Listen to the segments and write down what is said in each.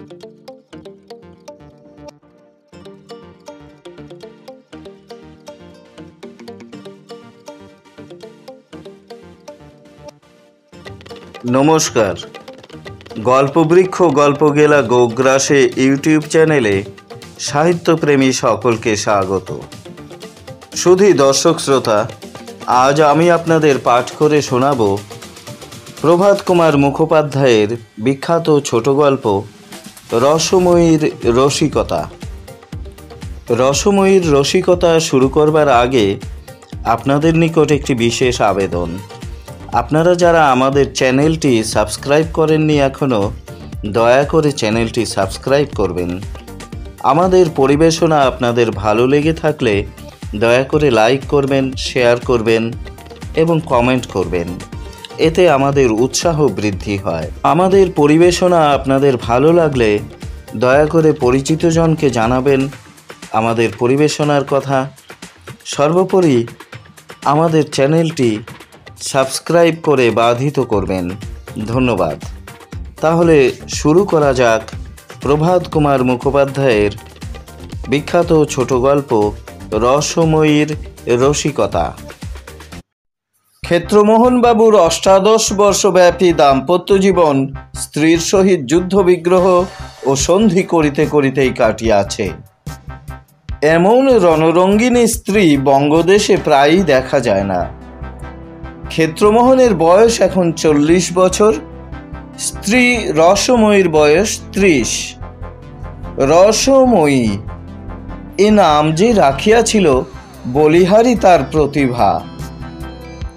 নমস্কার, গল্পবৃক্ষ গল্পগেলা গোগ্রাসে ইউটিউব চ্যানেলে সাহিত্যপ্রেমী সকলকে স্বাগত। শুধু দর্শক শ্রোতা, আজ আমি আপনাদের পাঠ করে শোনাব প্রভাত কুমার মুখোপাধ্যায়ের বিখ্যাত ছোট গল্প রসময়ীর রসিকতা। রসময়ীর রসিকতা শুরু করবার আগে আপনাদের নিকট একটি বিশেষ আবেদন। আপনারা যারা আমাদের চ্যানেলটি সাবস্ক্রাইব করেননি এখনও, দয়া করে চ্যানেলটি সাবস্ক্রাইব করবেন। আমাদের পরিবেশনা আপনাদের ভালো লেগে থাকলে দয়া করে লাইক করবেন, শেয়ার করবেন এবং কমেন্ট করবেন। এতে আমাদের উৎসাহ বৃদ্ধি হয়। আমাদের পরিবেশনা আপনাদের ভালো লাগলে দয়া করে পরিচিতজনকে জানাবেন আমাদের পরিবেশনার কথা। সর্বোপরি আমাদের চ্যানেলটি সাবস্ক্রাইব করে বাধিত করবেন। ধন্যবাদ। তাহলে শুরু করা যাক প্রভাত কুমার মুখোপাধ্যায়ের বিখ্যাত ছোট গল্প রসময়ীর রসিকতা। ক্ষেত্রমোহনবাবুর ৮৮ বর্ষব্যাপী দাম্পত্য জীবন স্ত্রীর সহিত যুদ্ধবিগ্রহ ও সন্ধি করিতে করিতেই কাটিয়াছে। এমন রণরঙ্গিনী স্ত্রী বঙ্গদেশে প্রায়ই দেখা যায় না। ক্ষেত্রমোহনের বয়স এখন ৪০ বছর, স্ত্রী রসময়ীর বয়স ৩০। রসময়ী এ নাম যে রাখিয়াছিল বলিহারি তার প্রতিভা।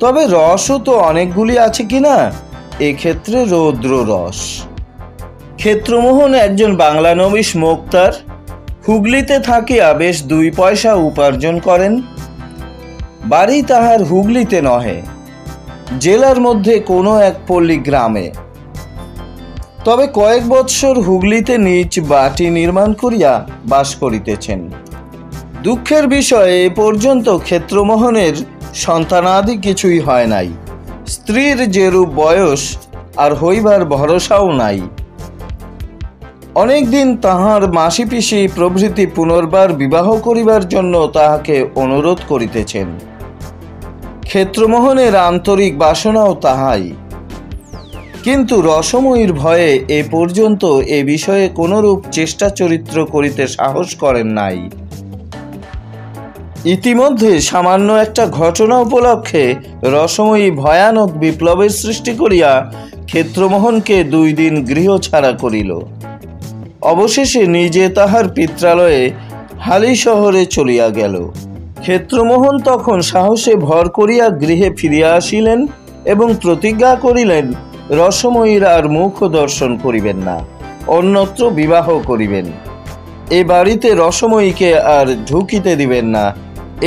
তবে রসও তো অনেকগুলি আছে কিনা, এক্ষেত্রে রৌদ্র রস। ক্ষেত্রমোহন একজন বাংলানবিশ মোক্তার, হুগলিতে থাকিয়া বেশ ২ পয়সা উপার্জন করেন। বাড়ি তাহার হুগলিতে নহে, জেলার মধ্যে কোনো এক পল্লী গ্রামে। তবে কয়েক বৎসর হুগলিতে নিজ বাটি নির্মাণ করিয়া বাস করিতেছেন। দুঃখের বিষয়, এ পর্যন্ত ক্ষেত্রমোহনের সন্তানাদি কিছুই হয় নাই। স্ত্রীর যেরূপ বয়স, আর হইবার ভরসাও নাই। অনেকদিন তাহার মাসি পিসি প্রভৃতি পুনর্বার বিবাহ করিবার জন্য তাহাকে অনুরোধ করিতেছেন। ক্ষেত্রমোহনের আন্তরিক বাসনাও তাহাই, কিন্তু রসময়ীর ভয়ে এ পর্যন্ত এ বিষয়ে কোনরূপ চেষ্টা চরিত্র করিতে সাহস করেন নাই। ইতিমধ্যে সামান্য একটা ঘটনা উপলক্ষে রসময়ী ভয়ানক বিপ্লবের সৃষ্টি করিয়া ক্ষেত্রমোহনকে ২ দিন গৃহ ছাড়া করিল। অবশেষে নিজে তাহার পিত্রালয়ে হালি শহরে চলিয়া গেল। ক্ষেত্রমোহন তখন সাহসে ভর করিয়া গৃহে ফিরিয়া আসিলেন এবং প্রতিজ্ঞা করিলেন রসময়ীর আর মুখ দর্শন করিবেন না, অন্যত্র বিবাহ করিবেন। এ বাড়িতে রসময়ীকে আর ঢুকিতে দিবেন না,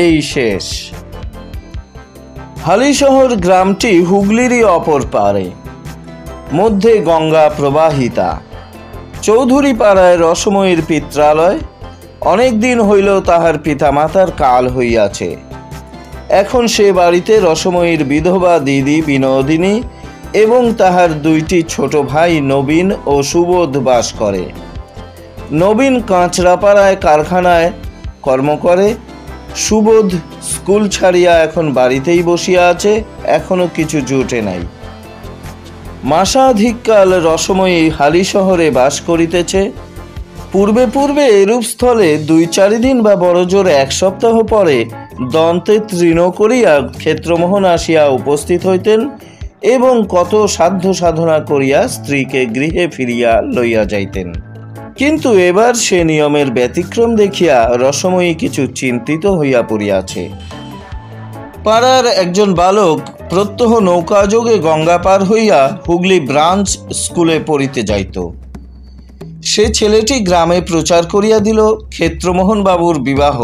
এই শেষ। হালিশহর গ্রামটি হুগলিরই অপর পারে, মধ্যে গঙ্গা প্রবাহিতা। চৌধুরী পাড়ায় রসময়ীর পিত্রালয়। অনেক দিন হইল তাহার পিতামাতার কাল হইয়াছে। এখন সে বাড়িতে রসময়ীর বিধবা দিদি বিনোদিনী এবং তাহার 2টি ছোট ভাই নবীন ও সুবোধ বাস করে। নবীন কাঁচরাপাড়ায় কারখানায় কর্ম করে। সুবোধ স্কুল ছাড়িয়া এখন বাড়িতেই বসিয়া আছে, এখনো কিছু জোটে নাই। মাসাধিককাল রসময়ী হালি শহরে বাস করিতেছে। পূর্বে পূর্বে এরূপ স্থলে 2-4 দিন বা বড়জোর 1 সপ্তাহ পরে দন্তে তৃণ করিয়া ক্ষেত্রমোহন আসিয়া উপস্থিত হইতেন এবং কত সাধ্য সাধনা করিয়া স্ত্রীকে গৃহে ফিরিয়া লইয়া যাইতেন। কিন্তু এবার সে নিয়মের ব্যতিক্রম দেখিয়া রসময়ী কিছু চিন্তিত হইয়া পড়িয়াছে। পাড়ার একজন বালক প্রত্যহ নৌকাযোগে গঙ্গা পার হইয়া হুগলি ব্রাঞ্চ স্কুলে পড়িতে যাইত। সে ছেলেটি গ্রামে প্রচার করিয়া দিল ক্ষেত্রমোহন বাবুর বিবাহ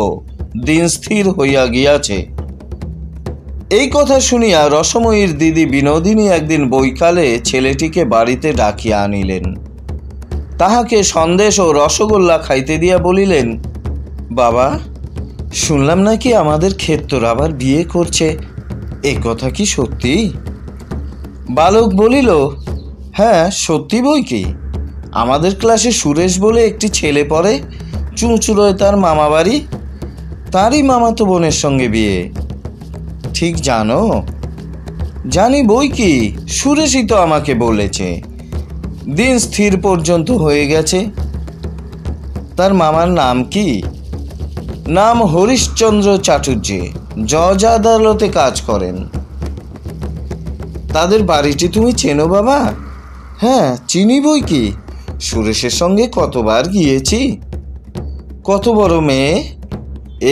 দিন স্থির হইয়া গিয়াছে। এই কথা শুনিয়া রসময়ীর দিদি বিনোদিনী একদিন বৈকালে ছেলেটিকে বাড়িতে ডাকিয়া আনিলেন। তাহাকে সন্দেশ ও রসগোল্লা খাইতে দিয়া বলিলেন, বাবা, শুনলাম নাকি আমাদের ক্ষেত্র আবার বিয়ে করছে, এ কথা কি সত্যি? বালক বলিল, হ্যাঁ সত্যি বই কি, আমাদের ক্লাসে সুরেশ বলে একটি ছেলে পড়ে, চুঁচুড়োয় তার মামা বাড়ি, তারই মামাতো বোনের সঙ্গে বিয়ে। ঠিক জানো? জানি বই কি, সুরেশই তো আমাকে বলেছে। দিন স্থির পর্যন্ত হয়ে গেছে। তার মামার নাম কি? নাম হরিশচন্দ্র চাটুর্যে, জজ আদালতে কাজ করেন। তাদের বাড়িটি তুমি চেনো বাবা? হ্যাঁ, চিনি বই কি, সুরেশের সঙ্গে কতবার গিয়েছি। কত বড় মেয়ে?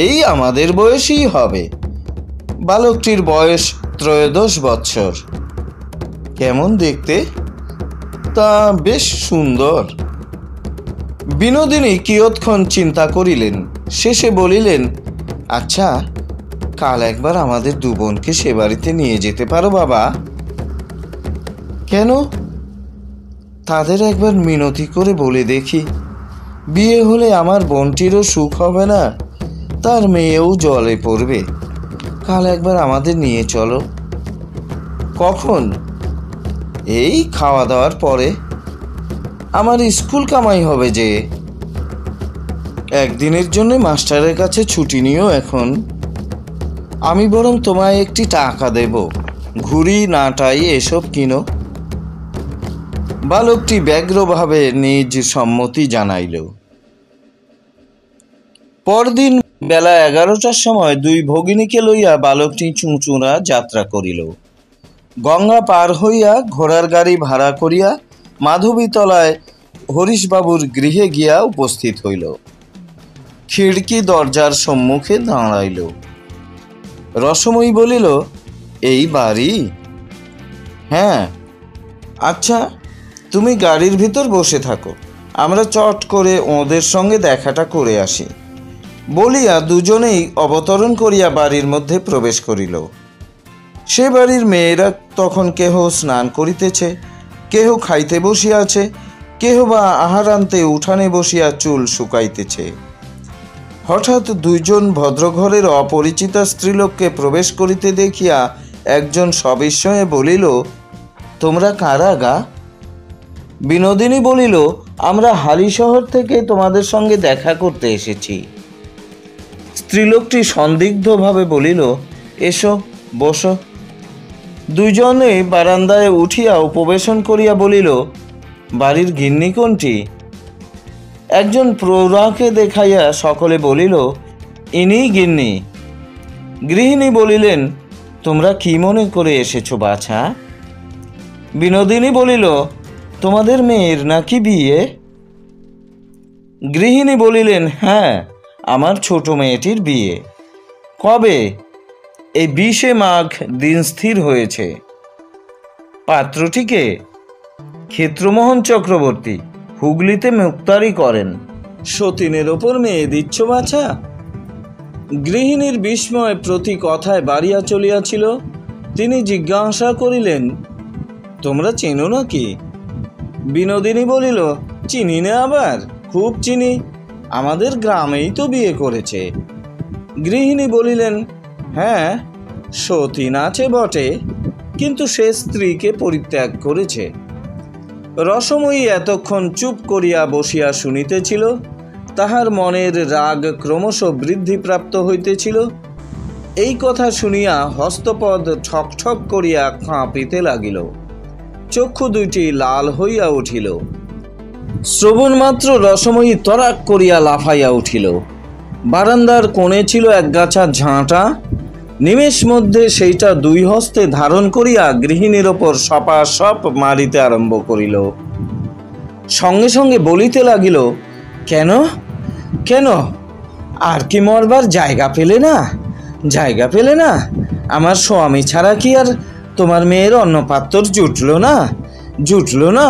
এই আমাদের বয়সই হবে। বালকটির বয়স 13 বৎসর। কেমন দেখতে? তা বেশ সুন্দর। বিনোদিনী কিয়ৎক্ষণ চিন্তা করিলেন, শেষে বলিলেন, আচ্ছা, কাল একবার আমাদের দু বোনকে সে বাড়িতে নিয়ে যেতে পারো বাবা? কেন? তাদের একবার মিনতি করে বলে দেখি, বিয়ে হলে আমার বোনটিরও সুখ হবে না, তার মেয়েও জলে পড়বে। কাল একবার আমাদের নিয়ে চলো। কখন? এই খাওয়া দাওয়ার পরে। আমার স্কুল কামাই হবে যে। একদিনের জন্য মাস্টারের কাছে ছুটি নিও এখন। আমি বরং তোমায় একটি টাকা দেব, ঘুড়ি নাটাই এসব কিনো। বালকটি ব্যগ্রভাবে নিজ সম্মতি জানাইল। পরদিন বেলা 11টার সময় দুই ভগিনীকে লইয়া বালকটি চুঁচুড়া যাত্রা করিল। গঙ্গা পার হইয়া ঘোড়ার গাড়ি ভাড়া করিয়া মাধবীতলায় হরিশবাবুর গৃহে গিয়া উপস্থিত হইল। খিড়কি দরজার সম্মুখে দাঁড়াইল। রসময়ী বলিল, এই বাড়ি? হ্যাঁ। আচ্ছা, তুমি গাড়ির ভিতর বসে থাকো, আমরা চট করে ওদের সঙ্গে দেখাটা করে আসি। বলিয়া দুজনেই অবতরণ করিয়া বাড়ির মধ্যে প্রবেশ করিল। সে বাড়ির মেয়েরা তখন কেহ স্নান করিতেছে, কেহ খাইতে বসিয়াছে, কেহ বা আহার আনতে উঠানে বসিয়া চুল শুকাইতেছে। হঠাৎ দুইজন ভদ্রঘরের অপরিচিতা স্ত্রীলোককে প্রবেশ করিতে দেখিয়া একজন সবিস্ময়ে বলিল, তোমরা কারা গা? বিনোদিনী বলিল, আমরা হালিশহর থেকে তোমাদের সঙ্গে দেখা করতে এসেছি। স্ত্রীলোকটি সন্দিগ্ধভাবে বলিল, এসো, বসো। দুইজনে বারান্দায় উঠিয়া উপবেশন করিয়া বলিল, বাড়ির গিন্নি কোনটি? একজন প্রৌঢ়াকে দেখাইয়া সকলে বলিল, ইনিই গিন্নি। গৃহিণী বলিলেন, তোমরা কি মনে করে এসেছো বাছা? বিনোদিনী বলিল, তোমাদের মেয়ের নাকি বিয়ে? গৃহিণী বলিলেন, হ্যাঁ, আমার ছোট মেয়েটির বিয়ে। কবে? এই 20 মাঘ দিন স্থির হয়েছে। পাত্রটিকে? ক্ষেত্রমোহন চক্রবর্তী, হুগলিতে মুক্তারি করেন। সতীনের ওপর মেয়ে দিচ্ছ বাছা? গৃহিণীর বিস্ময় প্রতি কথায় বাড়িয়া চলিয়াছিল। তিনি জিজ্ঞাসা করিলেন, তোমরা চেনো নাকি? বিনোদিনী বলিল, চিনি না আবার, খুব চিনি, আমাদের গ্রামেই তো বিয়ে করেছে। গৃহিণী বলিলেন, হ্যাঁ, সতীন আছে বটে, কিন্তু সে স্ত্রীকে পরিত্যাগ করেছে। রসময়ী এতক্ষণ চুপ করিয়া বসিয়া শুনিতেছিল। তাহার মনের রাগ ক্রমশ বৃদ্ধিপ্রাপ্ত হইতেছিল। এই কথা শুনিয়া হস্তপদ ঠক ঠক করিয়া কাঁপিতে লাগিল। চক্ষু দুইটি লাল হইয়া উঠিল। শ্রবণ মাত্র রসময়ী তরাক করিয়া লাফাইয়া উঠিল। বারান্দার কোণে ছিল একগাছা ঝাঁটা। নিমেষ মধ্যে সেইটা দুই হস্তে ধারণ করিয়া গৃহিণীর ওপর সপাসপ মারিতে আরম্ভ করিল। সঙ্গে সঙ্গে বলিতে লাগিল, কেন কেন, আর কি মরবার জায়গা পেলে না? জায়গা পেলে না? আমার স্বামী ছাড়া কি আর তোমার মেয়ের অন্য পাত্র জুটল না?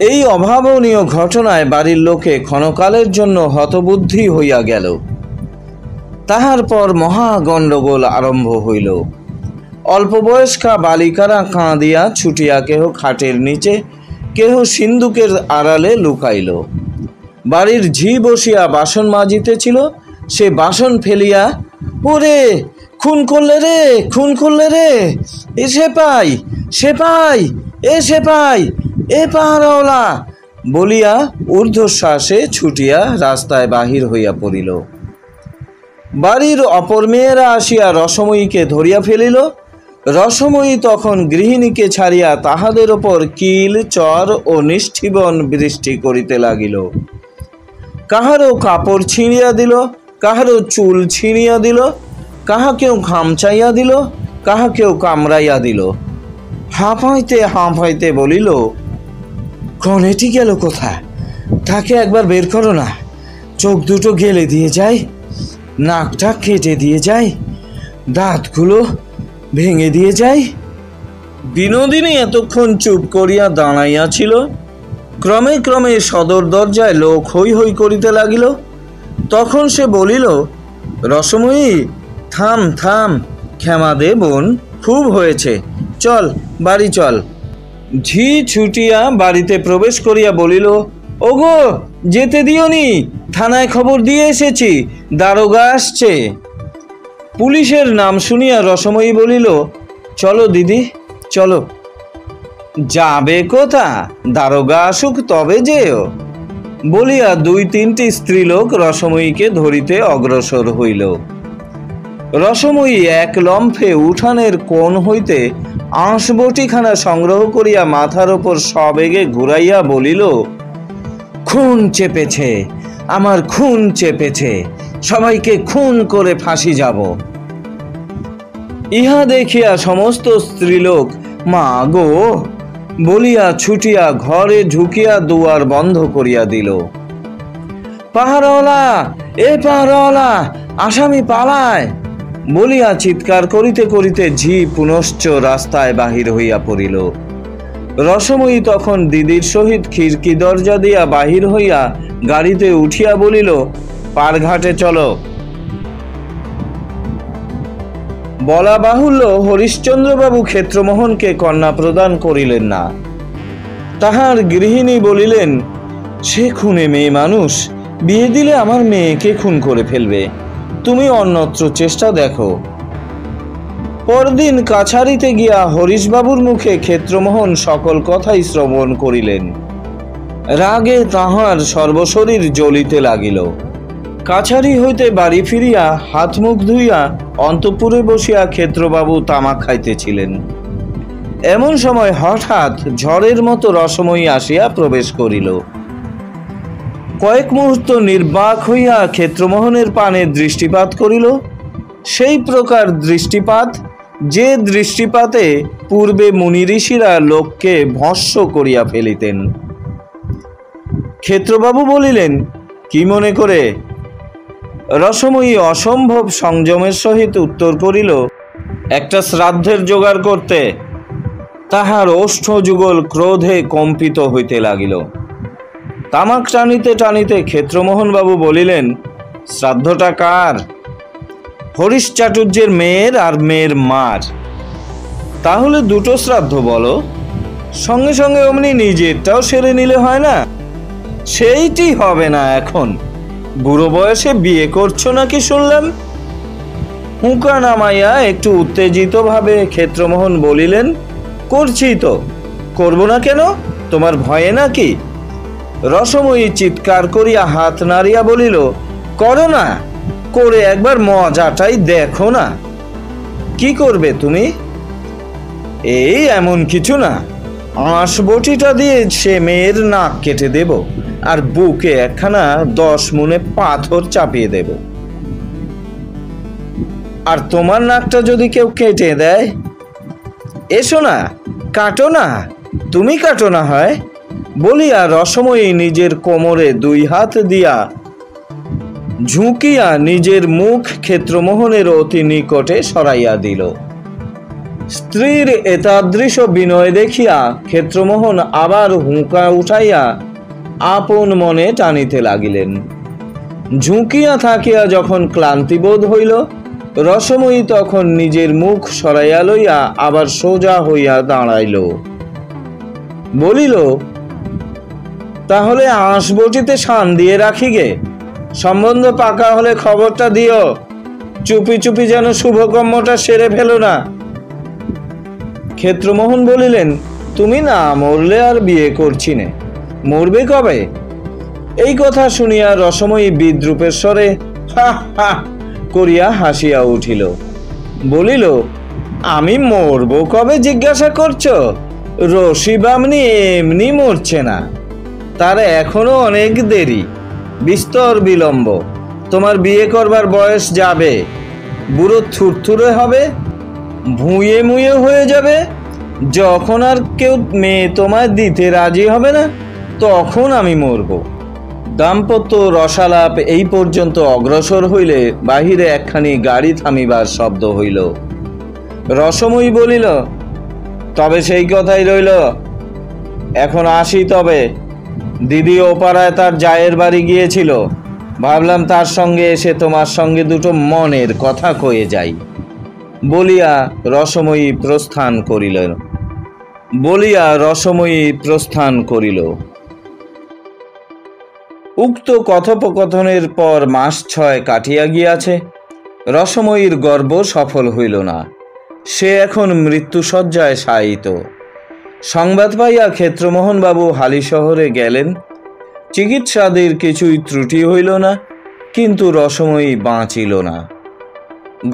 এই অভাবনীয় ঘটনায় বাড়ির লোকে ক্ষণকালের জন্য হতবুদ্ধি হইয়া গেল। তাহার পর মহা গণ্ডগোল আরম্ভ হইল। অল্প বয়স্কা বালিকারা কাঁদিয়া ছুটিয়া কেহ খাটের নিচে, কেহ সিন্দুকের আড়ালে লুকাইল। বাড়ির ঝি বসিয়া বাসন মাজিতেছিল, সে বাসন ফেলিয়া, ওরে, খুন করলে রে, এ সেপাই, এ সেপাই, এ পাহারাওয়ালা বলিয়া ঊর্ধ্বশ্বাসে ছুটিয়া রাস্তায় বাহির হইয়া পড়িল। বাড়ির অপর মেয়েরা আসিয়া রসময়ীকে ধরিয়া ফেলিল। রসময়ী তখন গৃহিণীকে ছাড়িয়া তাহাদের ওপর কিল চর ও নিষ্ঠিবন বৃষ্টি করিতে লাগিল। কাহারও কাপড় ছিঁড়িয়া দিল, কাহারও চুল ছিঁড়িয়া দিল, কাহাকেও খামচাইয়া দিল, কাহাকেও কামড়াইয়া দিল। হাঁপাইতে হাঁপাইতে বলিল, কনেটি গেল কোথায়? তাকে একবার বের করো না। চোখ দুটো গেলে দিয়ে যায়, নাকটা কেটে দিয়ে যায়, দাঁতগুলো ভেঙে দিয়ে যায়। বিনোদিনী এতক্ষণ চুপ করিয়া দাঁড়াইয়া ছিল। ক্রমে ক্রমে সদর দরজায় লোক হৈ হৈ করিতে লাগিল। তখন সে বলিল, রসময়ী, থাম থাম, ক্ষমা দে বোন, খুব হয়েছে, চল বাড়ি চল। ঝি ছুটিয়া বাড়িতে প্রবেশ করিয়া বলিল, ওগো যেতে দিওনি, থানায় খবর দিয়ে এসেছি, দারোগা আসছে। পুলিশের নাম শুনিয়া রসময়ী বলিল, চলো দিদি চলো। যাবে কোথা? দারোগা আসুক তবে যেও বলিয়া দুই তিনটি স্ত্রীলোক রসময়ীকে ধরিতে অগ্রসর হইল। রসময়ী এক লম্ফে উঠানের কোণ হইতে আঁশবটিখানা সংগ্রহ করিয়া মাথার ওপর সবেগে ঘুরাইয়া বলিল, খুন চেপেছে, আমার খুন চেপেছে, সবাইকে খুন করে ফাঁসি যাব। ইহা দেখিয়া সমস্ত স্ত্রীলোক মা গো বলিয়া ছুটিয়া ঘরে ঢুকিয়া দুয়ার বন্ধ করিয়া দিল। পাহারাওয়ালা, এ পাহারাওয়ালা, আসামি পালায় বলিয়া চিৎকার করিতে করিতে ঝি পুনশ্চ রাস্তায় বাহির হইয়া পড়িল। রসময়ী তখন দিদির সহিত খিড়কি দরজা দিয়া বাহির হইয়া গাড়িতে উঠিয়া বলিল, পারঘাটে চলো। বলা বাহুল্য, হরিশ্চন্দ্রবাবু ক্ষেত্রমোহনকে কন্যা প্রদান করিলেন না। তাহার গৃহিণী বলিলেন, সে খুনে মেয়ে মানুষ, বিয়ে দিলে আমার মেয়েকে খুন করে ফেলবে, তুমি অন্যত্র চেষ্টা দেখো। পরদিন কাছারিতে গিয়া হরিশবাবুর মুখে ক্ষেত্রমোহন সকল কথাই শ্রবণ করিলেন। রাগে তাহার সর্বশরীর জ্বলিতে লাগিল। কাছারি হইতে বাড়ি ফিরিয়া হাত মুখ ধুইয়া অন্তঃপুরে বসিয়া ক্ষেত্রবাবু তামাক খাইতেছিলেন। এমন সময় হঠাৎ ঝড়ের মতো রসময়ী আসিয়া প্রবেশ করিল। কয়েক মুহূর্ত নির্বাক হইয়া ক্ষেত্রমোহনের পানে দৃষ্টিপাত করিল। সেই প্রকার দৃষ্টিপাত, যে দৃষ্টিপাতে পূর্বে মুনি ঋষিরা লোককে ভস্ম করিয়া ফেলিতেন। ক্ষেত্রবাবু বলিলেন, কি মনে করে? রসময়ী অসম্ভব সংযমের সহিত উত্তর করিল, একটা শ্রাদ্ধের জোগাড় করতে। তাহার ওষ্ঠ যুগল ক্রোধে কম্পিত হইতে লাগিল। তামাক টানিতে টানিতে ক্ষেত্রমোহনবাবু বলিলেন, শ্রাদ্ধটা কার? হরিশ চাটুর্যের মেয়ের আর মেয়ের মার। তাহলে দুটো শ্রাদ্ধ বলো, সঙ্গে সঙ্গে অমনি নিজেরটাও সেরে নিলে হয় না? সেইটি হবে না এখন, বুড়ো বয়সে বিয়ে করছো নাকি শুনলাম। হুঁকা নামাইয়া একটু উত্তেজিত ভাবে ক্ষেত্রমোহন বলিলেন, করছি তো, করব না কেন? তোমার ভয়ে নাকি? রসময়ী চিৎকার করিয়া হাত নাড়িয়া বলিল, করো না, করে একবার মজাটাই দেখো না। কি করবে তুমি? এই এমন কিছু না, আঁশবটিটা দিয়ে সে মেয়ের নাক কেটে দেব, আর বুকে একখানা 10 মুনে পাথর চাপিয়ে দেব। আর তোমার নাকটা যদি কেউ কেটে দেয়, এসো না, কাটো না, তুমি কাটো না হয় বলিয়া রসময়ী নিজের কোমরে 2 হাত দিয়া ঝুঁকিয়া নিজের মুখ ক্ষেত্রমোহনের অতি নিকটে সরাইয়া দিল। স্ত্রীর এতাদৃশ বিনয় দেখিয়া ক্ষেত্রমোহন আবার হুঁকা উঠাইয়া আপন মনে টানিতে লাগিলেন। ঝুঁকিয়া থাকিয়া যখন ক্লান্তিবোধ হইল, রসময়ী তখন নিজের মুখ সরাইয়া লইয়া আবার সোজা হইয়া দাঁড়াইল। বলিল, তাহলে আঁশবটিতে শান দিয়ে রাখি গে, সম্বন্ধ পাকা হলে খবরটা দিও, চুপি চুপি যেন শুভকর্মটা সেরে ফেলো না। ক্ষেত্রমোহন বলিলেন, তুমি না মরলে আর বিয়ে করছি নে, মরবে কবে? এই কথা শুনিয়া রসময়ী বিদ্রূপের স্বরে হা হা করিয়া হাসিয়া উঠিল, বলিল, আমি মরব কবে জিজ্ঞাসা করছো? রশি বামনি এমনি মরছে না, তার এখনো অনেক দেরি, বিস্তর বিলম্ব। তোমার বিয়ে করবার বয়স যাবে, বুড়ো থুরথুরে হবে, ভুঁয়ে মুয়ে হয়ে যাবে, যখন আর কেউ মেয়ে তোমায় দিতে রাজি হবে না, তখন আমি মরব। দাম্পত্য রসালাপ এই পর্যন্ত অগ্রসর হইলে বাহিরে একখানি গাড়ি থামিবার শব্দ হইল। রসময়ী বলিল, তবে সেই কথাই রইল, এখন আসি তবে। দিদি ওপাড়ায় তার জায়ের বাড়ি গিয়েছিল, ভাবলাম তার সঙ্গে এসে তোমার সঙ্গে দুটো মনের কথা কয়ে যাই বলিয়া রসময়ী প্রস্থান করিল। উক্ত কথোপকথনের পর মাস 6 কাটিয়া গিয়াছে। রসময়ীর গর্ব সফল হইল না, সে এখন মৃত্যুশয্যায় শায়িত। সংবাদ পাইয়া ক্ষেত্রমোহনবাবু হালিশহরে গেলেন। চিকিৎসাদির কিছুই ত্রুটি হইল না, কিন্তু রসময়ী বাঁচিল না।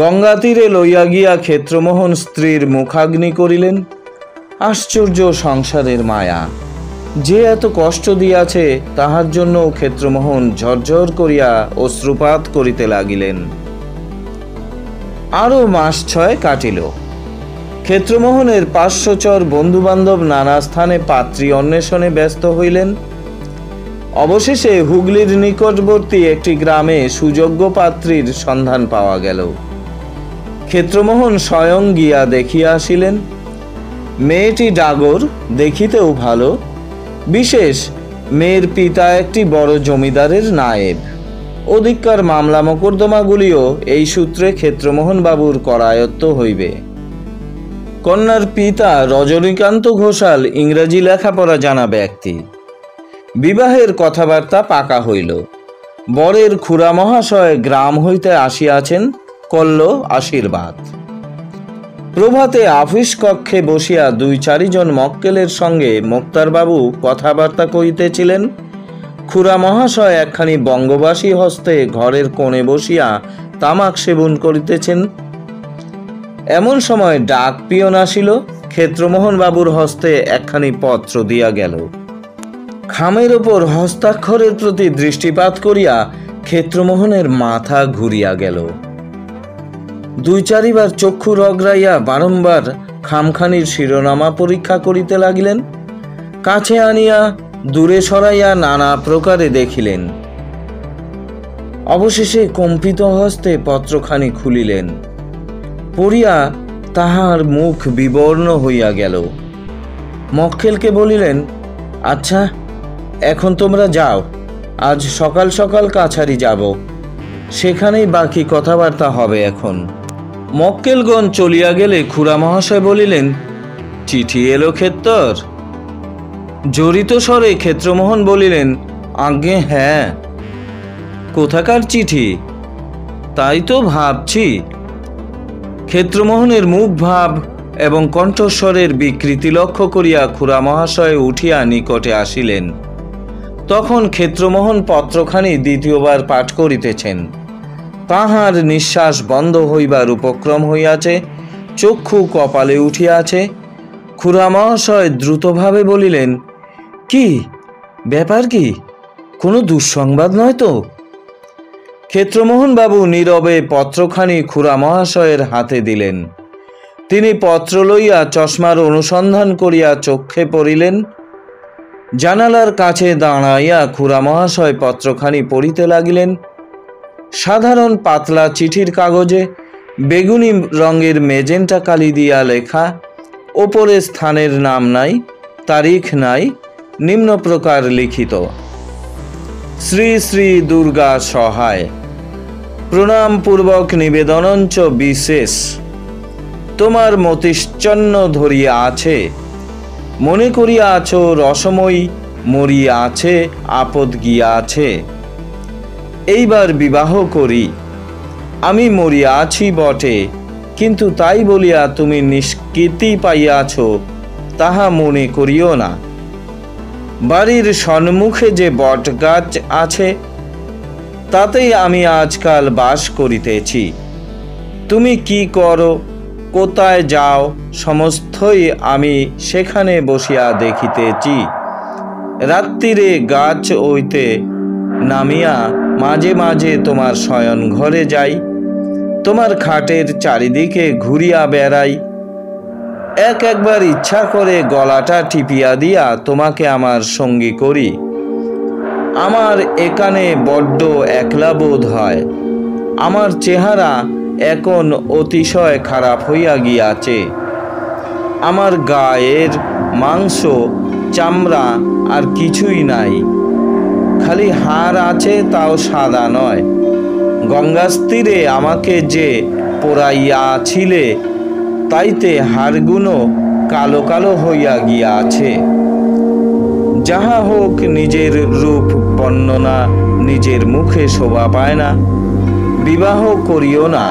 গঙ্গা তীরে লইয়া গিয়া ক্ষেত্রমোহন স্ত্রীর মুখাগ্নি করিলেন। আশ্চর্য সংসারের মায়া! যে এত কষ্ট দিয়াছে তাহার জন্য ক্ষেত্রমোহন ঝরঝর করিয়া অশ্রুপাত করিতে লাগিলেন। আরো মাস 6 কাটিল। ক্ষেত্রমোহনের 500 বন্ধুবান্ধব নানা স্থানে পাত্রী অন্বেষণে ব্যস্ত হইলেন। অবশেষে হুগলির নিকটবর্তী একটি গ্রামে সুযোগ্য পাত্রীর সন্ধান পাওয়া গেল। ক্ষেত্রমোহন স্বয়ং গিয়া দেখিয়া আসিলেন। মেয়েটি ডাগর, দেখিতেও ভালো, বিশেষ মেয়ের পিতা একটি বড় জমিদারের নায়েব। অধিককার মামলা মোকদ্দমাগুলিও এই সূত্রে ক্ষেত্রমোহন বাবুর করায়ত্ত হইবে। কন্যার পিতা রজনীকান্ত ঘোষাল ইংরাজি লেখাপড়া জানা ব্যক্তি। বিবাহের কথাবার্তা পাকা হইল। বরের খুড়া মহাশয় গ্রাম হইতে আসিয়াছেন, করল আশীর্বাদ। প্রভাতে আফিস কক্ষে বসিয়া 2-4 জন মক্কেলের সঙ্গে মোক্তারবাবু কথাবার্তা করিতেছিলেন। খুড়া মহাশয় একখানি বঙ্গবাসী হস্তে ঘরের কোণে বসিয়া তামাক সেবন করিতেছেন। এমন সময় ডাক পিয়ন আসিল। ক্ষেত্রমোহন বাবুর হস্তে একখানি পত্র দিয়া গেল। খামের ওপর হস্তাক্ষরের প্রতি দৃষ্টিপাত করিয়া ক্ষেত্রমোহনের মাথা ঘুরিয়া গেল। 2-4 বার চক্ষু রগড়াইয়া বারংবার খামখানির শিরোনামা পরীক্ষা করিতে লাগিলেন। কাছে আনিয়া দূরে সরাইয়া নানা প্রকারে দেখিলেন। অবশেষে কম্পিত হস্তে পত্রখানি খুলিলেন। পড়িয়া তাহার মুখ বিবর্ণ হইয়া গেল। মক্কেলকে বলিলেন, আচ্ছা, এখন তোমরা যাও, আজ সকাল সকাল কাছারি যাব, সেখানেই বাকি কথাবার্তা হবে। এখন মক্কেলগণ চলিয়া গেলে খুড়া মহাশয় বলিলেন, চিঠি এলো ক্ষেত্তর? জড়িত স্বরে ক্ষেত্রমোহন বলিলেন, আজ্ঞে হ্যাঁ। কোথাকার চিঠি? তাই তো ভাবছি। ক্ষেত্রমোহনের মুখ ভাব এবং কণ্ঠস্বরের বিকৃতি লক্ষ্য করিয়া খুড়া মহাশয় উঠিয়া নিকটে আসিলেন। তখন ক্ষেত্রমোহন পত্রখানি দ্বিতীয়বার পাঠ করিতেছেন। তাহার নিঃশ্বাস বন্ধ হইবার উপক্রম হইয়াছে, চক্ষু কপালে উঠিয়াছে। খুড়া মহাশয় দ্রুতভাবে বলিলেন, কি ব্যাপার? কি কোনো দুঃসংবাদ নয় তো? ক্ষেত্রমোহন বাবু নীরবে পত্রখানি খুড়া মহাশয়ের হাতে দিলেন। তিনি পত্র লইয়া চশমার অনুসন্ধান করিয়া চক্ষে পড়িলেন। জানালার কাছে দাঁড়াইয়া খুড়া মহাশয় পত্রখানি পড়িতে লাগিলেন। সাধারণ পাতলা চিঠির কাগজে বেগুনি রঙের মেজেন্টা কালি দিয়া লেখা, ওপরে স্থানের নাম নাই, তারিখ নাই, নিম্ন প্রকার লিখিত, শ্রী শ্রী দুর্গা সহায়, প্রণাম পূর্বক নিবেদনঞ্চ বিশেষ, তোমার মতিশ্চন্ন ধরিয়া আছে, মনে করিয়া আছো রসময়ী মরিয়া আছে, আপদ গিয়া আছে, এইবার বিবাহ করি। আমি মরিয়া আছি বটে, কিন্তু তাই বলিয়া তুমি নিষ্কৃতি পাইয়াছ তাহা মনে করিও না। বাড়ির সম্মুখে যে বট গাছ আছে, তাতেই আমি আজকাল বাস করিতেছি। তুমি কি করো, কোথায় যাও, সমস্তই আমি সেখানে বসিয়া দেখিতেছি। রাত্রিরে গাছ হইতে নামিয়া মাঝে মাঝে তোমার শয়ন ঘরে যাই, তোমার খাটের চারিদিকে ঘুরিয়া বেড়াই। একবার ইচ্ছা করে গলাটা টিপিয়া দিয়া তোমাকে আমার সঙ্গী করি। আমার এখানে বড্ড একলা বোধ হয়। আমার চেহারা এখন অতিশয় খারাপ হইয়া গিয়াছে। আমার গায়ের মাংস চামড়া আর কিছুই নাই, খালি হাড় আছে, তাও সাদা নয়। গঙ্গার তীরে আমাকে যে পোড়াইয়াছিলে, তাইতে হাড়গুলো কালো কালো হইয়া গিয়াছে। যাহা হোক, নিজের রূপ বর্ণনা নিজের মুখে শোভা পায় না। বিবাহ করিও না,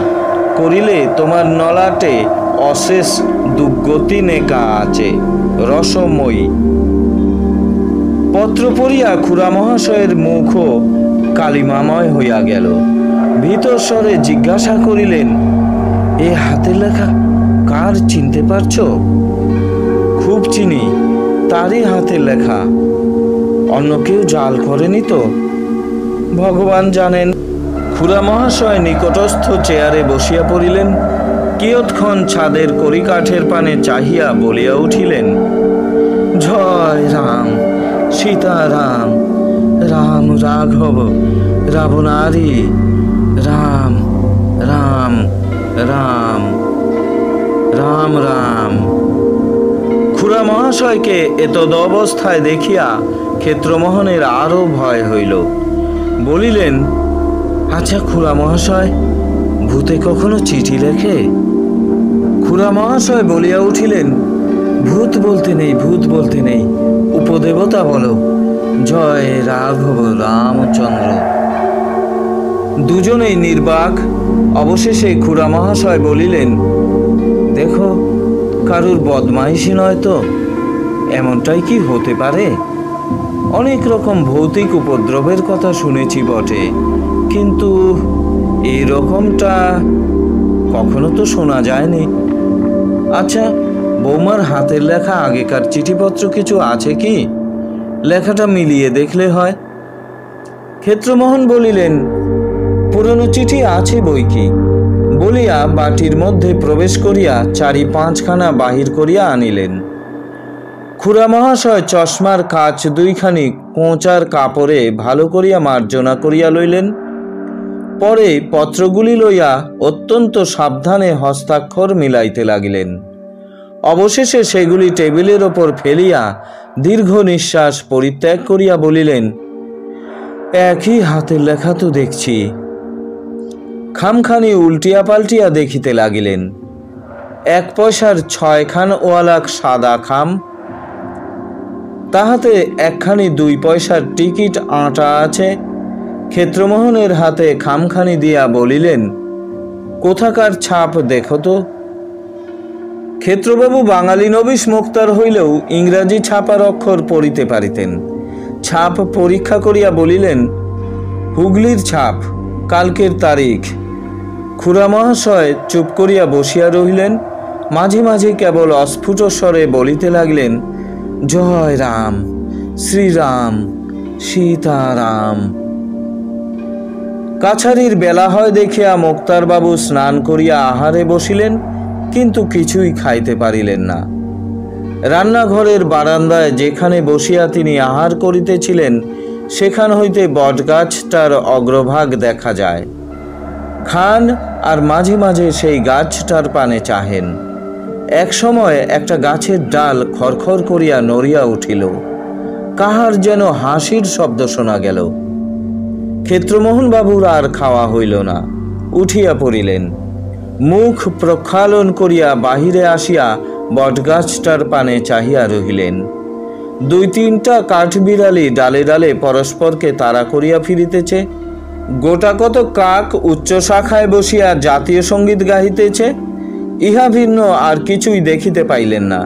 করিলে তোমার নলাটে অশেষ দুর্গতি নেকা আছে, রসময়ী। পত্র পড়িয়া খুড়া মহাশয়ের মুখও কালিমাময় হইয়া গেল। ভিতর স্বরে জিজ্ঞাসা করিলেন, এ হাতের লেখা কার, চিনতে পারছ? খুব চিনি, তারই হাতের লেখা। অন্য কেউ জাল করেনি তো? ভগবান জানেন। খুড়া মহাশয় নিকটস্থ চেয়ারে বসিয়া পড়িলেন। কিয়ৎক্ষণ ছাদের কড়িকাঠের পানে চাহিয়া বলিয়া উঠিলেন, জয় রাম, সীতারাম, রাম রাঘব রাবণারি, রাম রাম রাম রাম রাম। খুড়া মহাশয়কে এতদ অবস্থায় দেখিয়া ক্ষেত্রমোহনের আরো ভয় হইল। বলিলেন, আচ্ছা খুড়া মহাশয়, ভূতে কখনো চিঠি লেখে? খুড়া মহাশয় বলিয়া উঠিলেন, ভূত বলতে নেই, ভূত বলতে নেই, উপদেবতা বলো, জয় রাঘব রামচন্দ্র। দুজনেই নির্বাক। অবশেষে খুড়া মহাশয় বলিলেন, দেখো, কারুর বদমাইশি নয় তো? এমনটাই কি হতে পারে? অনেক রকম ভৌতিক উপদ্রবের কথা শুনেছি বটে, কিন্তু এই রকমটা কখনো তো শোনা যায়নি। আচ্ছা, বৌমার হাতের লেখা আগেকার চিঠিপত্র কিছু আছে কি? লেখাটা মিলিয়ে দেখলে হয়। ক্ষেত্রমোহন বলিলেন, পুরনো চিঠি আছে বই কি, বলিয়া বাটির মধ্যে প্রবেশ করিয়া 4-5খানা বাহির করিয়া আনিলেন। খুড়া মহাশয় চশমার কাচ দুইখানি কোঁচার কাপড়ে ভালো করিয়া মার্জনা করিয়া লইলেন। পরে পত্রগুলি লইয়া অত্যন্ত সাবধানে হস্তাক্ষর মিলাইতে লাগিলেন। অবশেষে সেগুলি টেবিলের ওপর ফেলিয়া দীর্ঘ নিঃশ্বাস পরিত্যাগ করিয়া বলিলেন, একই হাতের লেখা তো দেখছি। খামখানি উল্টিয়া পাল্টিয়া দেখিতে লাগিলেন। 1 পয়সার 6খান ওয়ালা সাদা খাম, তাহাতে একখানি 2 পয়সার টিকিট আঁটা আছে। ক্ষেত্রমোহনের হাতে খামখানি দিয়া বলিলেন, কোথাকার ছাপ দেখো তো। ক্ষেত্রবাবু বাঙালি নবিশ মুক্তার হইলেও ইংরাজি ছাপার অক্ষর পড়িতে পারিতেন। ছাপ পরীক্ষা করিয়া বলিলেন, হুগলির ছাপ, কালকের তারিখ। খুড়া মহাশয় চুপ করিয়া বসিয়া রহিলেন। মাঝে মাঝে কেবল অস্ফুট স্বরে বলিতে লাগলেন, জয় রাম, শ্রীরাম, সীতারাম। কাছারির বেলা হয় দেখিয়া মোক্তারবাবু স্নান করিয়া আহারে বসিলেন, কিন্তু কিছুই খাইতে পারিলেন না। রান্নাঘরের বারান্দায় যেখানে বসিয়া তিনি আহার করিতেছিলেন, সেখান হইতে বটগাছটার অগ্রভাগ দেখা যায়। খান আর মাঝে মাঝে সেই গাছটার পানে চাহেন। এক সময় একটা গাছের ডাল খড়খড় করিয়া নড়িয়া উঠিল। কাহার যেন হাসির শব্দ শোনা গেল। ক্ষেত্রমোহন বাবুর আর খাওয়া হইল না, উঠিয়া পড়িলেন। মুখ প্রক্ষালন করিয়া বাহিরে আসিয়া বটগাছটার পানে চাহিয়া রহিলেন। 2-3টা কাঠবিড়ালি ডালে ডালে পরস্পরকে তাড়া করিয়া ফিরিতেছে। গোটা কত কাক উচ্চ শাখায় বসিয়া জাতীয় সঙ্গীত গাহিতেছে। ইহা ভিন্ন আর কিছুই দেখিতে পাইলেন না।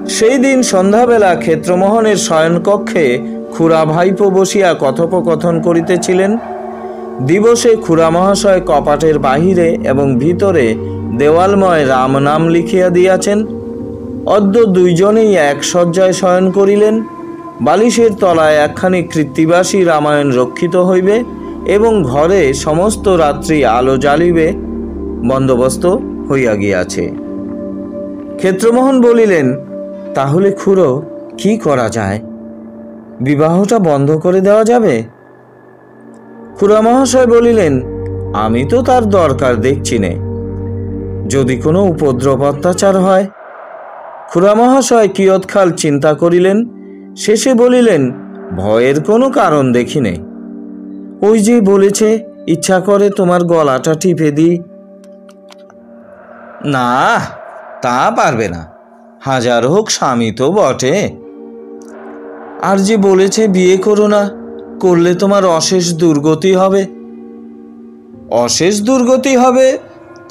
সেই দিন সন্ধ্যাবেলা ক্ষেত্রমোহনের শয়নকক্ষে খুড়া ভাইপো বসিয়া কথোপকথন করিতেছিলেন। দিবসে খুড়া মহাশয় কপাটের বাহিরে এবং ভিতরে দেওয়ালময় রাম নাম লিখিয়া দিয়াছেন। অদ্য দুইজনেই এক শয্যায় শয়ন করিলেন। বালিশের তলায় একখানি কৃত্তিবাসী রামায়ণ রক্ষিত হইবে এবং ঘরে সমস্ত রাত্রি আলো জ্বালিবে বন্দোবস্ত হইয়া গিয়াছে। ক্ষেত্রমোহন বলিলেন, তাহলে খুড়ো কি করা যায়? বিবাহটা বন্ধ করে দেওয়া যাবে? খুড়া মহাশয় বলিলেন, আমি তো তার দরকার দেখছি নে, যদি কোনো উপদ্রব অত্যাচার হয়। খুড়া মহাশয় কিয়ৎকাল চিন্তা করিলেন, শেষে বলিলেন, ভয়ের কোনো কারণ দেখি নে। ওই যে বলেছে, ইচ্ছা করে তোমার গলাটা টিপে দিই। না, তা পারবে না, হাজার হোক স্বামী তো বটে। আর যে বলেছে বিয়ে করো না, করলে তোমার অশেষ দুর্গতি হবে। অশেষ দুর্গতি হবে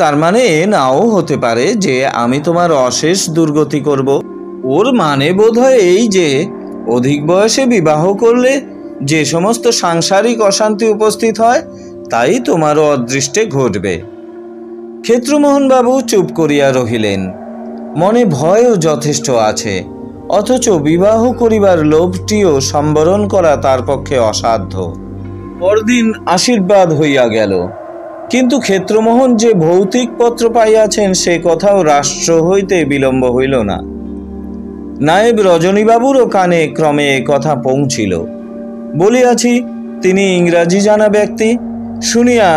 তার মানে এ নাও হতে পারে যে আমি তোমার অশেষ দুর্গতি করব। ওর মানে বোধহয় এই যে অধিক বয়সে বিবাহ করলে যে সমস্ত সাংসারিক অশান্তি উপস্থিত হয় তাই তোমারও অদৃষ্টে ঘটবে। ক্ষেত্রমোহন বাবু চুপ করিয়া রহিলেন। মনে ভয়ও যথেষ্ট আছে, অথচ বিবাহ করিবার লোভটিও সম্বরণ করা তার পক্ষে অসাধ্য। পরদিন আশীর্বাদ হইয়া গেল, কিন্তু ক্ষেত্রমোহন যে ভৌতিক পত্র পাইয়াছেন সে কথাও রাষ্ট্র হইতে বিলম্ব হইল না। নায়েব রজনীবাবুরও কানে ক্রমে এ কথা পৌঁছিল। বলিয়াছি, তিনি ইংরাজি জানা ব্যক্তি। শুনিয়া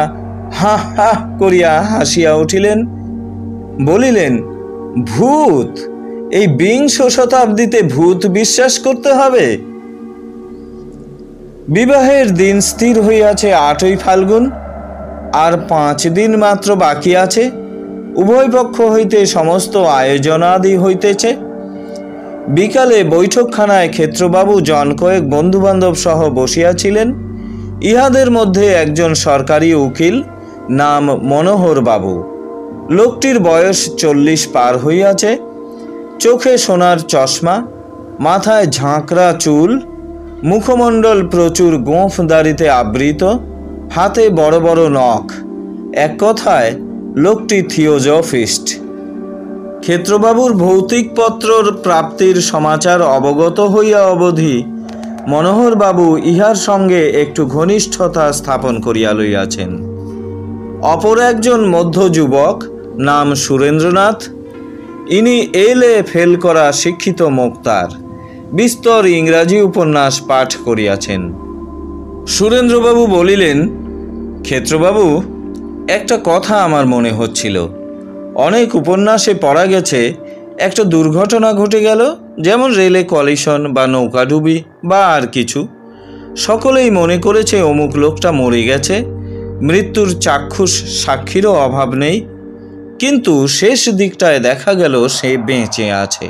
হা হা করিয়া হাসিয়া উঠিলেন। বলিলেন, ভূত? এই বিংশ শতাব্দীতে ভূত বিশ্বাস করতে হবে? বিবাহের দিন স্থির হইয়াছে 8ই ফাল্গুন, আর 5 দিন মাত্র বাকি আছে। উভয় পক্ষ হইতে সমস্ত আয়োজনাদি হইতেছে। বিকালে বৈঠকখানায় ক্ষেত্রবাবু জন কয়েক বন্ধুবান্ধব সহ বসিয়াছিলেন। ইহাদের মধ্যে একজন সরকারি উকিল, নাম মনোহর বাবু। লোকটির বয়স 40 পার হইয়াছে। চোখে সোনার চশমা, মাথায় ঝাঁকড়া চুল, মুখমণ্ডল প্রচুর গোঁফ দাড়িতে আবৃত, হাতে বড় বড় নখ। এক কথায় লোকটি থিওজফিস্ট। ক্ষেত্রবাবুর ভৌতিক পত্রর প্রাপ্তির সমাচার অবগত হইয়া অবধি মনোহর বাবু ইহার সঙ্গে একটু ঘনিষ্ঠতা স্থাপন করিয়া লইয়াছেন। অপর একজন মধ্য যুবক, নাম সুরেন্দ্রনাথ। ইনি এলে ফেল করা শিক্ষিত মোক্তার, বিস্তর ইংরাজি উপন্যাস পাঠ করিয়াছেন। সুরেন্দ্রবাবু বলিলেন, ক্ষেত্রবাবু, একটা কথা আমার মনে হচ্ছিল। অনেক উপন্যাসে পড়া গেছে একটা দুর্ঘটনা ঘটে গেল, যেমন রেলে কলিশন বা নৌকাডুবি বা আর কিছু। সকলেই মনে করেছে অমুক লোকটা মরে গেছে, মৃত্যুর চাক্ষুষ সাক্ষীরও অভাব নেই, কিন্তু শেষ দিকটায় দেখা গেল সে বেঁচে আছে।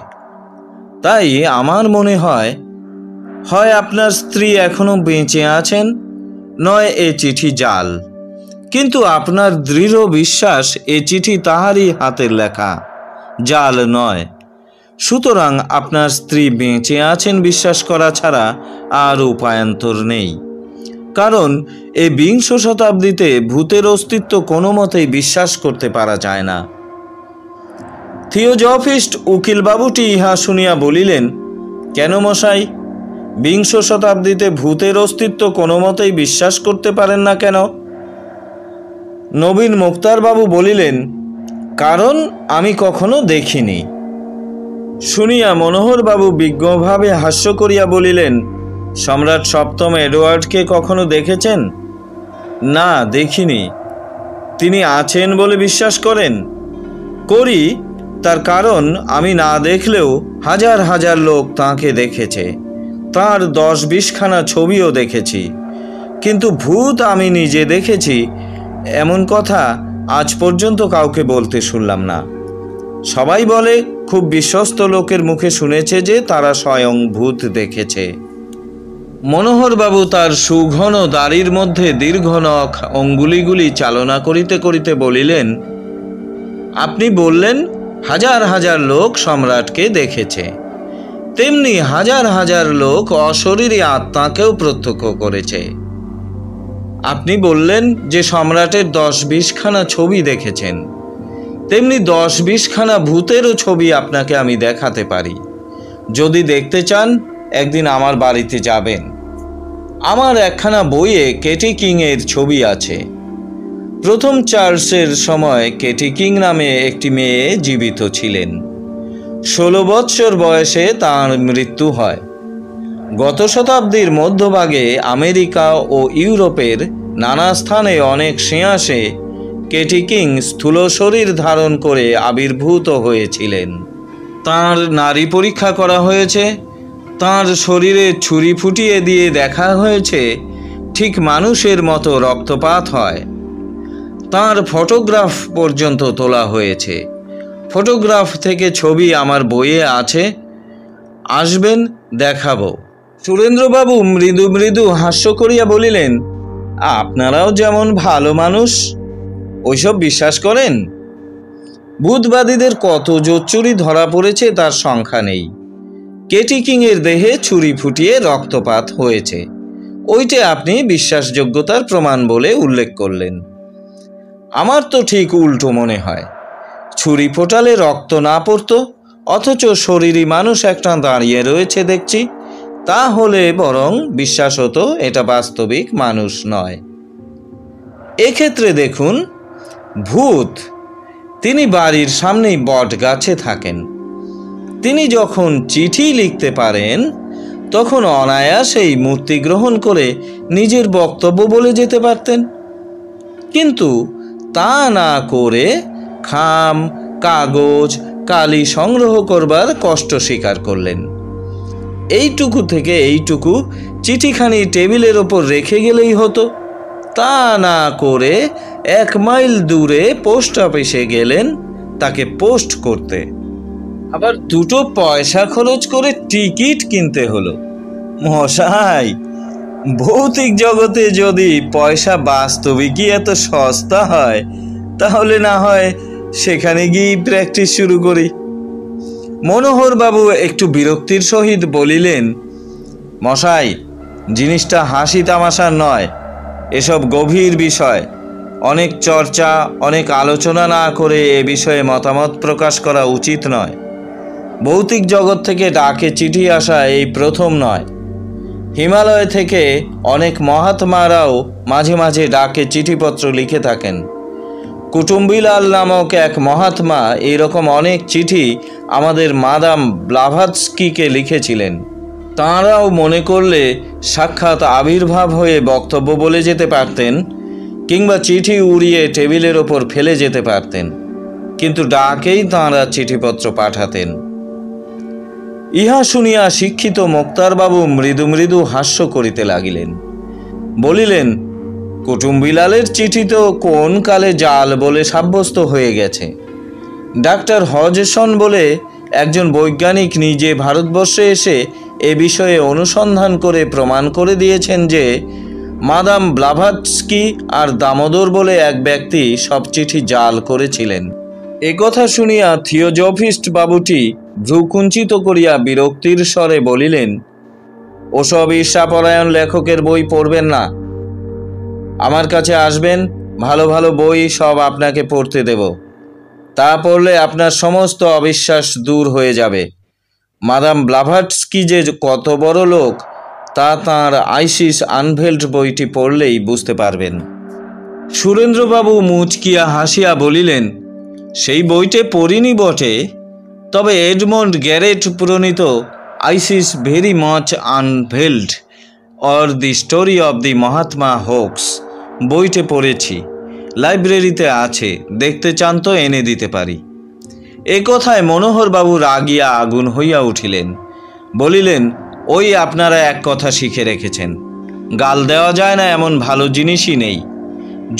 তাই আমার মনে হয়, হয় আপনার স্ত্রী এখনো বেঁচে আছেন, নয় এ চিঠি জাল। কিন্তু আপনার দৃঢ় বিশ্বাস এ চিঠি তাহারই হাতের লেখা, জাল নয়। সুতরাং আপনার স্ত্রী বেঁচে আছেন বিশ্বাস করা ছাড়া আর উপায়ান্তর নেই। কারণ এই বিংশ শতাব্দীতে ভূতের অস্তিত্ব কোনো মতেই বিশ্বাস করতে পারা যায় না। থিওজফিস্ট উকিলবাবুটি ইহা শুনিয়া বলিলেন, কেন মশাই, বিংশ শতাব্দীতে ভূতের অস্তিত্ব কোনো মতেই বিশ্বাস করতে পারেন না কেন? নবীন মোক্তারবাবু বলিলেন, কারণ আমি কখনো দেখিনি। শুনিয়া মনোহরবাবু বিজ্ঞভাবে হাস্য করিয়া বলিলেন, সম্রাট সপ্তম এডওয়ার্ডকে কখনো দেখেছেন? না, দেখিনি। তিনি আছেন বলে বিশ্বাস করেন? করি, তার কারণ আমি না দেখলেও হাজার হাজার লোক তাঁকে দেখেছে, তাঁর 10-20 খানা ছবিও দেখেছি। কিন্তু ভূত আমি নিজে দেখেছি এমন কথা আজ পর্যন্ত কাউকে বলতে শুনলাম না। সবাই বলে খুব বিশ্বস্ত লোকের মুখে শুনেছে যে তারা স্বয়ং ভূত দেখেছে। মনোহরবাবু তার সুঘন দাড়ির মধ্যে দীর্ঘ নখ অঙ্গুলিগুলি চালনা করিতে করিতে বলিলেন, আপনি বললেন হাজার হাজার লোক সম্রাটকে দেখেছে, তেমনি হাজার হাজার লোক অশরীরী আত্মাকেও প্রত্যক্ষ করেছে। আপনি বললেন যে সম্রাটের 10-20খানা ছবি দেখেছেন, তেমনি 10-20খানা ভূতেরও ছবি আপনাকে আমি দেখাতে পারি। যদি দেখতে চান একদিন আমার বাড়িতে যাবেন। আমার একখানা বইয়ে কেটি কিংয়ের ছবি আছে। প্রথম চার্লসের সময় কেটি কিং নামে একটি মেয়ে জীবিত ছিলেন। 16 বৎসর বয়সে তাঁর মৃত্যু হয়। গত শতাব্দীর মধ্যভাগে আমেরিকা ও ইউরোপের নানা স্থানে অনেক সিংহাসে কেটি কিং স্থূল শরীর ধারণ করে আবির্ভূত হয়েছিলেন। তাঁর নারী পরীক্ষা করা হয়েছে, তাঁর শরীরে ছুরি ফুটিয়ে দিয়ে দেখা হয়েছে ঠিক মানুষের মতো রক্তপাত হয়। তাঁর ফটোগ্রাফ পর্যন্ত তোলা হয়েছে। ফটোগ্রাফ থেকে ছবি আমার বইয়ে আছে, আসবেন দেখাবো। সুরেন্দ্রবাবু মৃদু মৃদু হাস্য করিয়া বলিলেন, আপনারাও যেমন ভালো মানুষ, ওইসব বিশ্বাস করেন? ভূতবাদীদের কত জোচ্চুরি ধরা পড়েছে তার সংখ্যা নেই। কেটি কিংয়ের দেহে ছুরি ফুটিয়ে রক্তপাত হয়েছে, ওইটা আপনি বিশ্বাসযোগ্যতার প্রমাণ বলে উল্লেখ করলেন। আমার তো ঠিক উল্টো মনে হয়। ছুরি ফোটালে রক্ত না পড়তো, অথচ শরীরী মানুষ একটা দাঁড়িয়ে রয়েছে দেখছি, তাহলে বরং বিশ্বাস হতো এটা বাস্তবিক মানুষ নয়। এক্ষেত্রে দেখুন, ভূত তিনি বাড়ির সামনেই বট গাছে থাকেন। তিনি যখন চিঠি লিখতে পারেন তখন অনায়াসেই মূর্তি গ্রহণ করে নিজের বক্তব্য বলে যেতে পারতেন, কিন্তু তা না করে খাম, কাগজ, কালি সংগ্রহ করবার কষ্ট স্বীকার করলেন। এইটুকু থেকে এইটুকু চিঠিখানি টেবিলের ওপর রেখে গেলেই হতো, তা না করে 1 মাইল দূরে পোস্ট অফিসে গেলেন তাকে পোস্ট করতে, আবার 2 পয়সা খরচ করে টিকিট কিনতে হলো। মশাই, ভৌতিক জগতে যদি পয়সা বাস্তবিকই এত সস্তা হয়, তাহলে না হয় সেখানে গিয়ে প্র্যাকটিস শুরু করি। মনোহর বাবু একটু বিরক্তির সহিত বলিলেন, মশাই, জিনিসটা হাসি তামাশার নয়, এসব গভীর বিষয়। অনেক চর্চা, অনেক আলোচনা না করে এ বিষয়ে মতামত প্রকাশ করা উচিত নয়। ভৌতিক জগৎ থেকে ডাকে চিঠি আসা এই প্রথম নয়। হিমালয় থেকে অনেক মহাত্মারাও মাঝে মাঝে ডাকে চিঠিপত্র লিখে থাকেন। কুটুম্বিলাল নামক এক মহাত্মা এইরকম অনেক চিঠি আমাদের মাদাম ব্লাভাৎস্কিকে লিখেছিলেন। তাঁরাও মনে করলে সাক্ষাৎ আবির্ভাব হয়ে বক্তব্য বলে যেতে পারতেন, কিংবা চিঠি উড়িয়ে টেবিলের ওপর ফেলে যেতে পারতেন, কিন্তু ডাকেই তাঁরা চিঠিপত্র পাঠাতেন। ইহা শুনিয়া শিক্ষিত মোক্তারবাবু মৃদু মৃদু হাস্য করিতে লাগিলেন। বলিলেন, কুটুম্বিলালের চিঠি তো কোন কালে জাল বলে সাব্যস্ত হয়ে গেছে। ডাক্তার হজসন বলে একজন বৈজ্ঞানিক নিজে ভারতবর্ষে এসে এ বিষয়ে অনুসন্ধান করে প্রমাণ করে দিয়েছেন যে মাদাম ব্লাভাৎস্কি আর দামোদর বলে এক ব্যক্তি সব চিঠি জাল করেছিলেন। এ কথা শুনিয়া থিওজফিস্ট বাবুটি ভ্রুকুঞ্চিত করিয়া বিরক্তির স্বরে বলিলেন, ওসব ঈর্ষাপরায়ণ লেখকের বই পড়বেন না। আমার কাছে আসবেন, ভালো ভালো বই সব আপনাকে পড়তে দেব। তা পড়লে আপনার সমস্ত অবিশ্বাস দূর হয়ে যাবে। মাদাম ব্লাভাৎস্কি যে কত বড় লোক তা তাঁর আইসিস আনভেল্ড বইটি পড়লেই বুঝতে পারবেন। সুরেন্দ্রবাবু মুচকিয়া হাসিয়া বলিলেন, সেই বইটে পড়িনি বটে, তবে এডমন্ড গ্যারেট প্রণীত Isis very much unveiled or the story of the Mahatma hoax বইটে পড়েছি, লাইব্রেরিতে আছে, দেখতে চান তো এনে দিতে পারি। এ কথায় মনোহরবাবু রাগিয়া আগুন হইয়া উঠিলেন। বলিলেন, ওই আপনারা এক কথা শিখে রেখেছেন, গাল দেওয়া যায় না এমন ভালো জিনিসই নেই।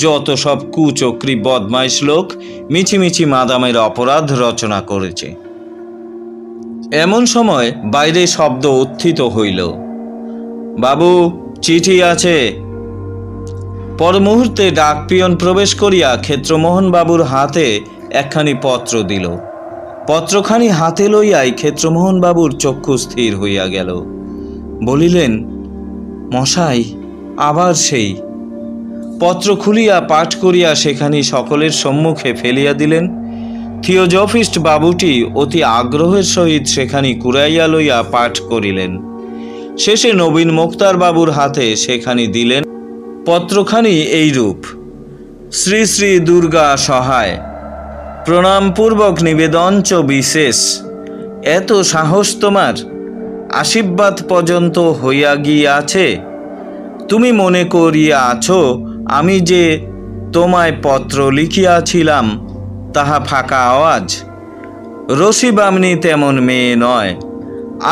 যত সব কুচক্রি বদমাইশ লোক মিছিমিছি মাদামের অপরাধ রচনা করেছে। এমন সময় বাইরে শব্দ উত্থিত হইল, বাবু, চিঠি আছে। পর মুহূর্তে ডাক পিয়ন প্রবেশ করিয়া ক্ষেত্রমোহন বাবুর হাতে একখানি পত্র দিল। পত্রখানি হাতে লইয়াই ক্ষেত্রমোহন বাবুর চক্ষু স্থির হইয়া গেল। বলিলেন, মশাই, আবার সেই। পত্র খুলিয়া পাঠ করিয়া সেখানি সকলের সম্মুখে ফেলিয়া দিলেন। থিওজফিস্ট বাবুটি অতি আগ্রহের সহিত সেখানি কুড়াইয়া লইয়া পাঠ করিলেন। শেষে নবীন মোক্তার বাবুর হাতে সেখানি দিলেন। পত্রখানি এইরূপ: শ্রী শ্রী দুর্গা সহায়, প্রণামপূর্বক নিবেদন চ বিশেষ। এত সাহস তোমার, আশীর্বাদ পর্যন্ত হইয়া গিয়াছে। তুমি মনে করিয়া আছো আমি যে তোমায় পত্র লিখিয়াছিলাম তাহা ফাঁকা আওয়াজ। রসি বামনি তেমন মেয়ে নয়,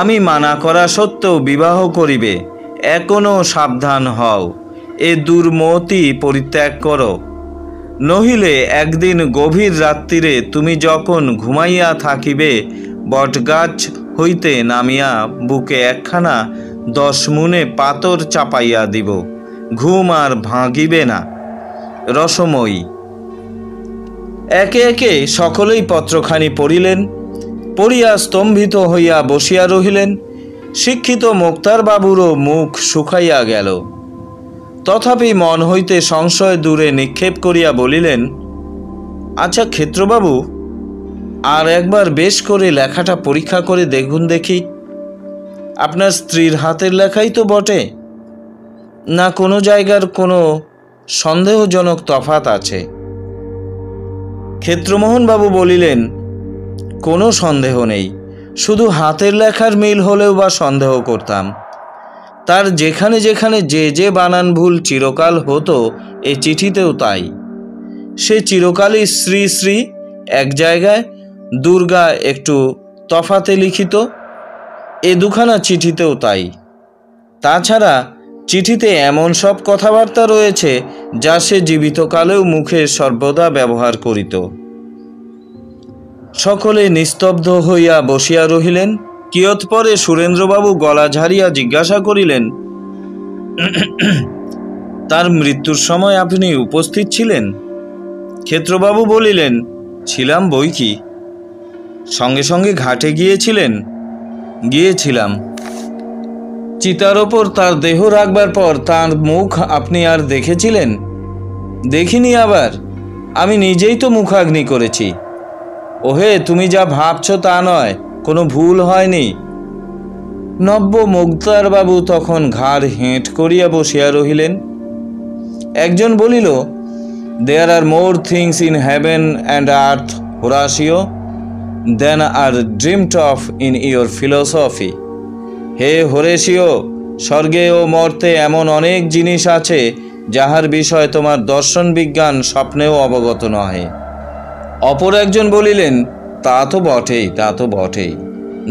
আমি মানা করা সত্ত্বেও বিবাহ করিবে। এখনো সাবধান হও, এ দুর্মতি পরিত্যাগ করো। নহিলে একদিন গভীর রাত্রিরে তুমি যখন ঘুমাইয়া থাকিবে, বটগাছ হইতে নামিয়া বুকে একখানা 10 মুনে পাতর চাপাইয়া দিব, ঘুম আর ভাঙিবে না। রসময়ী। একে একে সকলেই পত্রখানি পড়িলেন। পড়িয়া স্তম্ভিত হইয়া বসিয়া রহিলেন। শিক্ষিত মোক্তার বাবুরও মুখ শুকাইয়া গেল। তথাপি মন হইতে সংশয় দূরে নিক্ষেপ করিয়া বলিলেন, আচ্ছা ক্ষেত্রবাবু, আর একবার বেশ করে লেখাটা পরীক্ষা করে দেখুন দেখি। আপনার স্ত্রীর হাতের লেখাই তো বটে, না কোনো জায়গার কোনো সন্দেহজনক তফাৎ আছে? ক্ষেত্রমোহন বাবু বলিলেন, কোনো সন্দেহ নেই, শুধু হাতের লেখার মিল হলেও বা সন্দেহ করতাম। তার যেখানে যেখানে যে যে বানান ভুল চিরকাল হতো, এ চিঠিতেও তাই। সে চিরকালই শ্রী শ্রী এক জায়গায়, দুর্গা একটু তফাতে লিখিত। এ দুখানা চিঠিতেও তাই। তাছাড়া চিঠিতে এমন সব কথাবার্তা রয়েছে যা সে জীবিতকালেও মুখে সর্বদা ব্যবহার করিত। সকলে নিস্তব্ধ হইয়া বসিয়া রহিলেন। কিয়ৎপরে সুরেন্দ্রবাবু গলা ঝাড়িয়া জিজ্ঞাসা করিলেন, তার মৃত্যুর সময় আপনি উপস্থিত ছিলেন? ক্ষেত্রবাবু বলিলেন, ছিলাম বই কি। সঙ্গে সঙ্গে ঘাটে গিয়েছিলেন? গিয়েছিলাম। চিতার ওপর তার দেহ রাখবার পর তার মুখ আপনি আর দেখেছিলেন? দেখিনি। আবার আমি নিজেই তো মুখাগ্নি করেছি। ওহে, তুমি যা ভাবছ তা নয়, কোনো ভুল হয়নি। নব্য মোক্তার বাবু তখন ঘাড় হেঁট করিয়া বসিয়া রহিলেন। একজন বলিল, there are more things in heaven and earth, Horatio, than are dreamed of in your philosophy. হে হোরেসিও, স্বর্গে ও মর্তে এমন অনেক জিনিস আছে যাহার বিষয় তোমার দর্শন বিজ্ঞান স্বপ্নেও অবগত নহে। অপর একজন বলিলেন, তা তো বটেই, তা তো বটেই।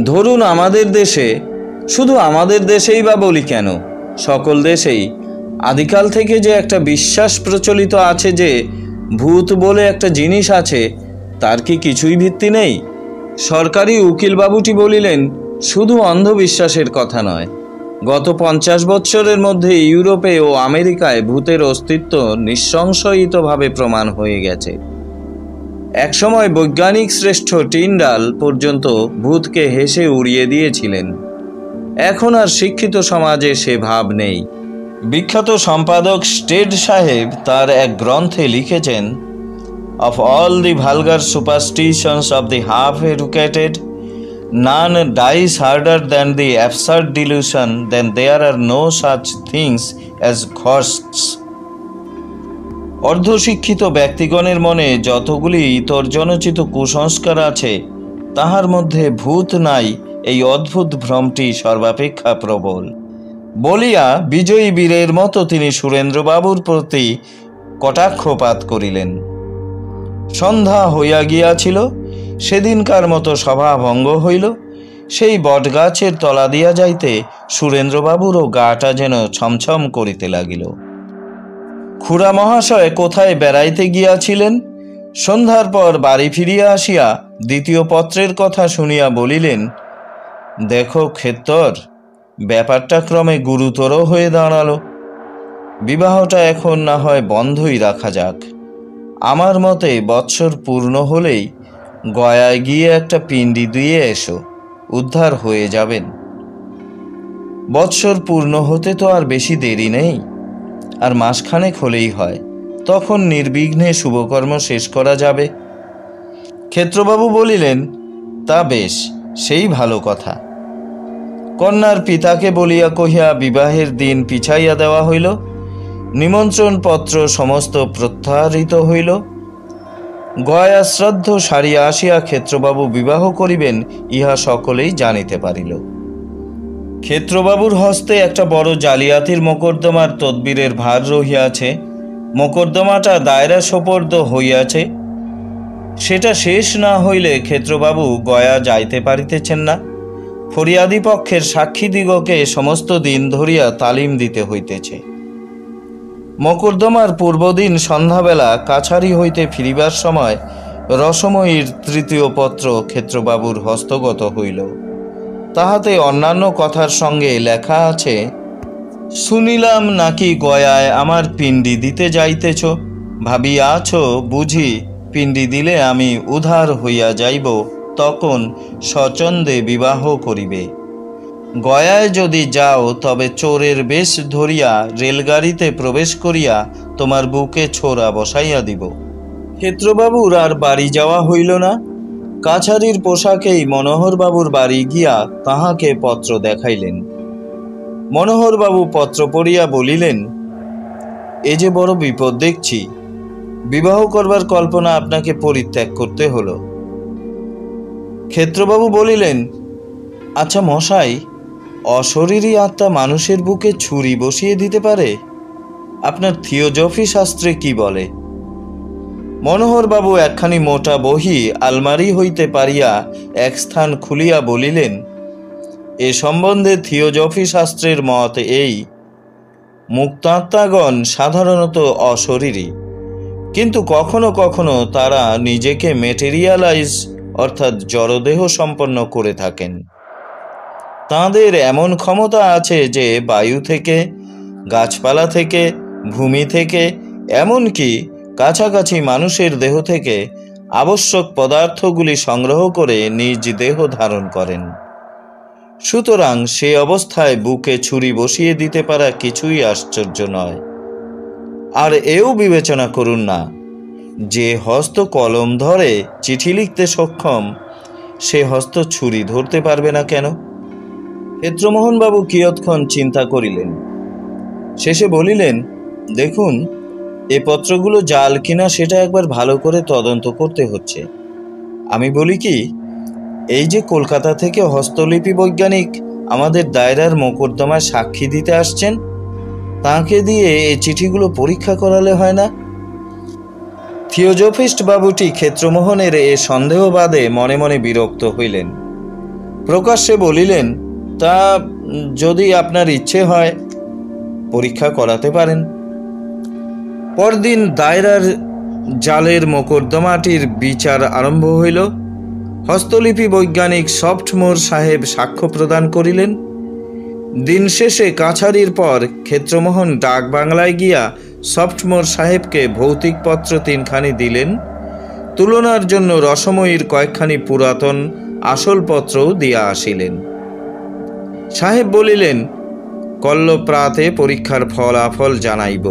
ধরুন আমাদের দেশে, শুধু আমাদের দেশেই বা বলি কেন, সকল দেশেই আদিকাল থেকে যে একটা বিশ্বাস প্রচলিত আছে যে ভূত বলে একটা জিনিস আছে, তার কি কিছুই ভিত্তি নেই? সরকারি উকিলবাবুটি বলিলেন, শুধু অন্ধবিশ্বাসের কথা নয়, গত 50 বৎসরের মধ্যে ইউরোপে ও আমেরিকায় ভূতের অস্তিত্ব নিঃসংশয়িতভাবে প্রমাণ হয়ে গেছে। একসময় বৈজ্ঞানিক শ্রেষ্ঠ টিন্ডাল পর্যন্ত ভূতকে হেসে উড়িয়ে দিয়েছিলেন। এখন আর শিক্ষিত সমাজে সে ভাব নেই। বিখ্যাত সম্পাদক স্টেড সাহেব তার এক গ্রন্থে লিখেছেন, of all the vulgar superstitions of the half educated, none dies harder than the absurd delusion that there are no such things as ghosts. অর্ধশিক্ষিত ব্যক্তিগণের মনে যতগুলি ইতরজনচিত কুসংস্কার আছে, তাহার মধ্যে ভূত নাই, এই অদ্ভুত ভ্রমটি সর্বাপেক্ষা প্রবল। বলিয়া বিজয়ী বীরের মতো তিনি সুরেন্দ্রবাবুর প্রতি কটাক্ষপাত করিলেন। সন্ধ্যা হইয়া গিয়াছিল। সেদিনকার মতো সভা ভঙ্গ হইল। সেই বটগাছের তলা দিয়া যাইতে সুরেন্দ্রবাবুরও গাটা যেন ছমছম করিতে লাগিল। খুড়া মহাশয় কোথায় বেড়াইতে গিয়াছিলেন। সন্ধ্যার পর বাড়ি ফিরিয়া আসিয়া দ্বিতীয় পত্রের কথা শুনিয়া বলিলেন, দেখো ক্ষেত্তর, ব্যাপারটা ক্রমে গুরুতর হয়ে দাঁড়ালো। বিবাহটা এখন না হয় বন্ধই রাখা যাক। আমার মতে বৎসর পূর্ণ হলেই গয়ায় গিয়ে একটা পিণ্ডি দিয়ে এসো, উদ্ধার হয়ে যাবেন। বৎসর পূর্ণ হতে তো আর বেশি দেরি নেই, আর মাসখানেক হলেই হয়, তখন নির্বিঘ্নে শুভকর্ম শেষ করা যাবে। ক্ষেত্রবাবু বলিলেন, তা বেশ, সেই ভালো কথা। কন্যার পিতাকে বলিয়া কহিয়া বিবাহের দিন পিছাইয়া দেওয়া হইল। নিমন্ত্রণ পত্র সমস্ত প্রত্যাহৃত হইল। গয়া শ্রাদ্ধ সারিয়া আসিয়া ক্ষেত্রবাবু বিবাহ করিবেন, ইহা সকলেই জানিতে পারিল। ক্ষেত্রবাবুর হস্তে একটা বড় জালিয়াতির মোকদ্দমার তদবিরের ভার রহিয়াছে। মোকদ্দমাটা দায়রা সোপর্দ হইয়াছে। সেটা শেষ না হইলে ক্ষেত্রবাবু গয়া যাইতে পারিতেছেন না। ফরিয়াদি পক্ষের সাক্ষীদিগকে সমস্ত দিন ধরিয়া তালিম দিতে হইতেছে। মোকদ্দমার পূর্বদিন সন্ধ্যাবেলা কাছারি হইতে ফিরিবার সময় রসময়ীর তৃতীয় পত্র ক্ষেত্রবাবুর হস্তগত হইল। তাহাতে অন্যান্য কথার সঙ্গে লেখা আছে, শুনিলাম নাকি গয়ায় আমার পিণ্ডি দিতে যাইতেছ, ভাবিয়াছ বুঝি পিণ্ডি দিলে আমি উদ্ধার হইয়া যাইব, তখন স্বচ্ছন্দে বিবাহ করিবে। গয়ায় যদি যাও তবে চোরের বেশ ধরিয়া রেলগাড়িতে প্রবেশ করিয়া তোমার বুকে ছোরা বসাইয়া দিব। ক্ষেত্রবাবুর আর বাড়ি যাওয়া হইল না। কাছারির পোশাকেই মনোহরবাবুর বাড়ি গিয়া তাহাকে পত্র দেখাইলেন। মনোহরবাবু পত্র পড়িয়া বলিলেন, এ যে বড় বিপদ দেখছি, বিবাহ করবার কল্পনা আপনাকে পরিত্যাগ করতে হলো। ক্ষেত্রবাবু বলিলেন, আচ্ছা মশাই, অশরীরী আত্মা মানুষের বুকে ছুরি বসিয়ে দিতে পারে? আপনার থিওজফি শাস্ত্রে কি বলে? মনোহরবাবু একখানি মোটা বহি আলমারি হইতে পারিয়া এক স্থান খুলিয়া বলিলেন, এ সম্বন্ধে থিওজফি শাস্ত্রের মত এই, মুক্তাত্মাগণ সাধারণত অশরীরী, কিন্তু কখনো কখনো তারা নিজেকে মেটেরিয়ালাইজ অর্থাৎ জড়দেহ সম্পন্ন করে থাকেন। তাঁদের এমন ক্ষমতা আছে যে বায়ু থেকে, গাছপালা থেকে, ভূমি থেকে, এমনকি কাছাকাছি মানুষের দেহ থেকে আবশ্যক পদার্থগুলি সংগ্রহ করে নিজ দেহ ধারণ করেন। সুতরাং সে অবস্থায় বুকে ছুরি বসিয়ে দিতে পারা কিছুই আশ্চর্য নয়। আর এও বিবেচনা করুন না, যে হস্ত কলম ধরে চিঠি লিখতে সক্ষম, সে হস্ত ছুরি ধরতে পারবে না কেন? ক্ষেত্রমোহনবাবু কিয়ৎক্ষণ চিন্তা করিলেন, শেষে বলিলেন, দেখুন, এ পত্রগুলো জাল কিনা সেটা একবার ভালো করে তদন্ত করতে হচ্ছে। আমি বলি কি, এই যে কলকাতা থেকে হস্তলিপি বৈজ্ঞানিক আমাদের দায়রার মোকদ্দমায় সাক্ষী দিতে আসছেন, তাঁকে দিয়ে এই চিঠিগুলো পরীক্ষা করালে হয় না? থিওজফিস্ট বাবুটি ক্ষেত্রমোহনের এ সন্দেহবাদে মনে মনে বিরক্ত হইলেন। প্রকাশ্যে বলিলেন, তা যদি আপনার ইচ্ছে হয় পরীক্ষা করাতে পারেন। পরদিন দায়রার জালের মোকদ্দমাটির বিচার আরম্ভ হইল। হস্তলিপি বৈজ্ঞানিক সফটমোর সাহেব সাক্ষ্য প্রদান করিলেন। দিন শেষে কাছারির পর ক্ষেত্রমোহন ডাক বাংলায় গিয়া সফটমোর সাহেবকে ভৌতিক পত্র 3খানি দিলেন। তুলনার জন্য রসময়ীর কয়েকখানি পুরাতন আসল পত্রও দিয়া আসিলেন। সাহেব বলিলেন, কল্লপ্রাতে পরীক্ষার ফলাফল জানাইব।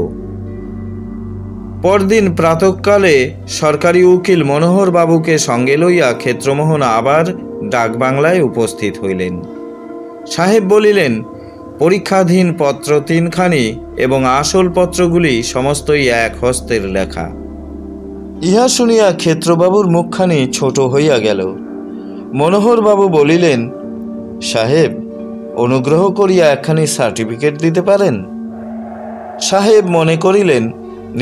পরদিন প্রাতঃকালে সরকারি উকিল মনোহরবাবুকে সঙ্গে লইয়া ক্ষেত্রমোহন আবার ডাকবাংলায় উপস্থিত হইলেন। সাহেব বলিলেন, পরীক্ষাধীন পত্র 3খানি এবং আসল পত্রগুলি সমস্তই এক হস্তের লেখা। ইহা শুনিয়া ক্ষেত্রবাবুর মুখখানি ছোট হইয়া গেল। মনোহরবাবু বলিলেন, সাহেব, অনুগ্রহ করিয়া একখানি সার্টিফিকেট দিতে পারেন? সাহেব মনে করিলেন,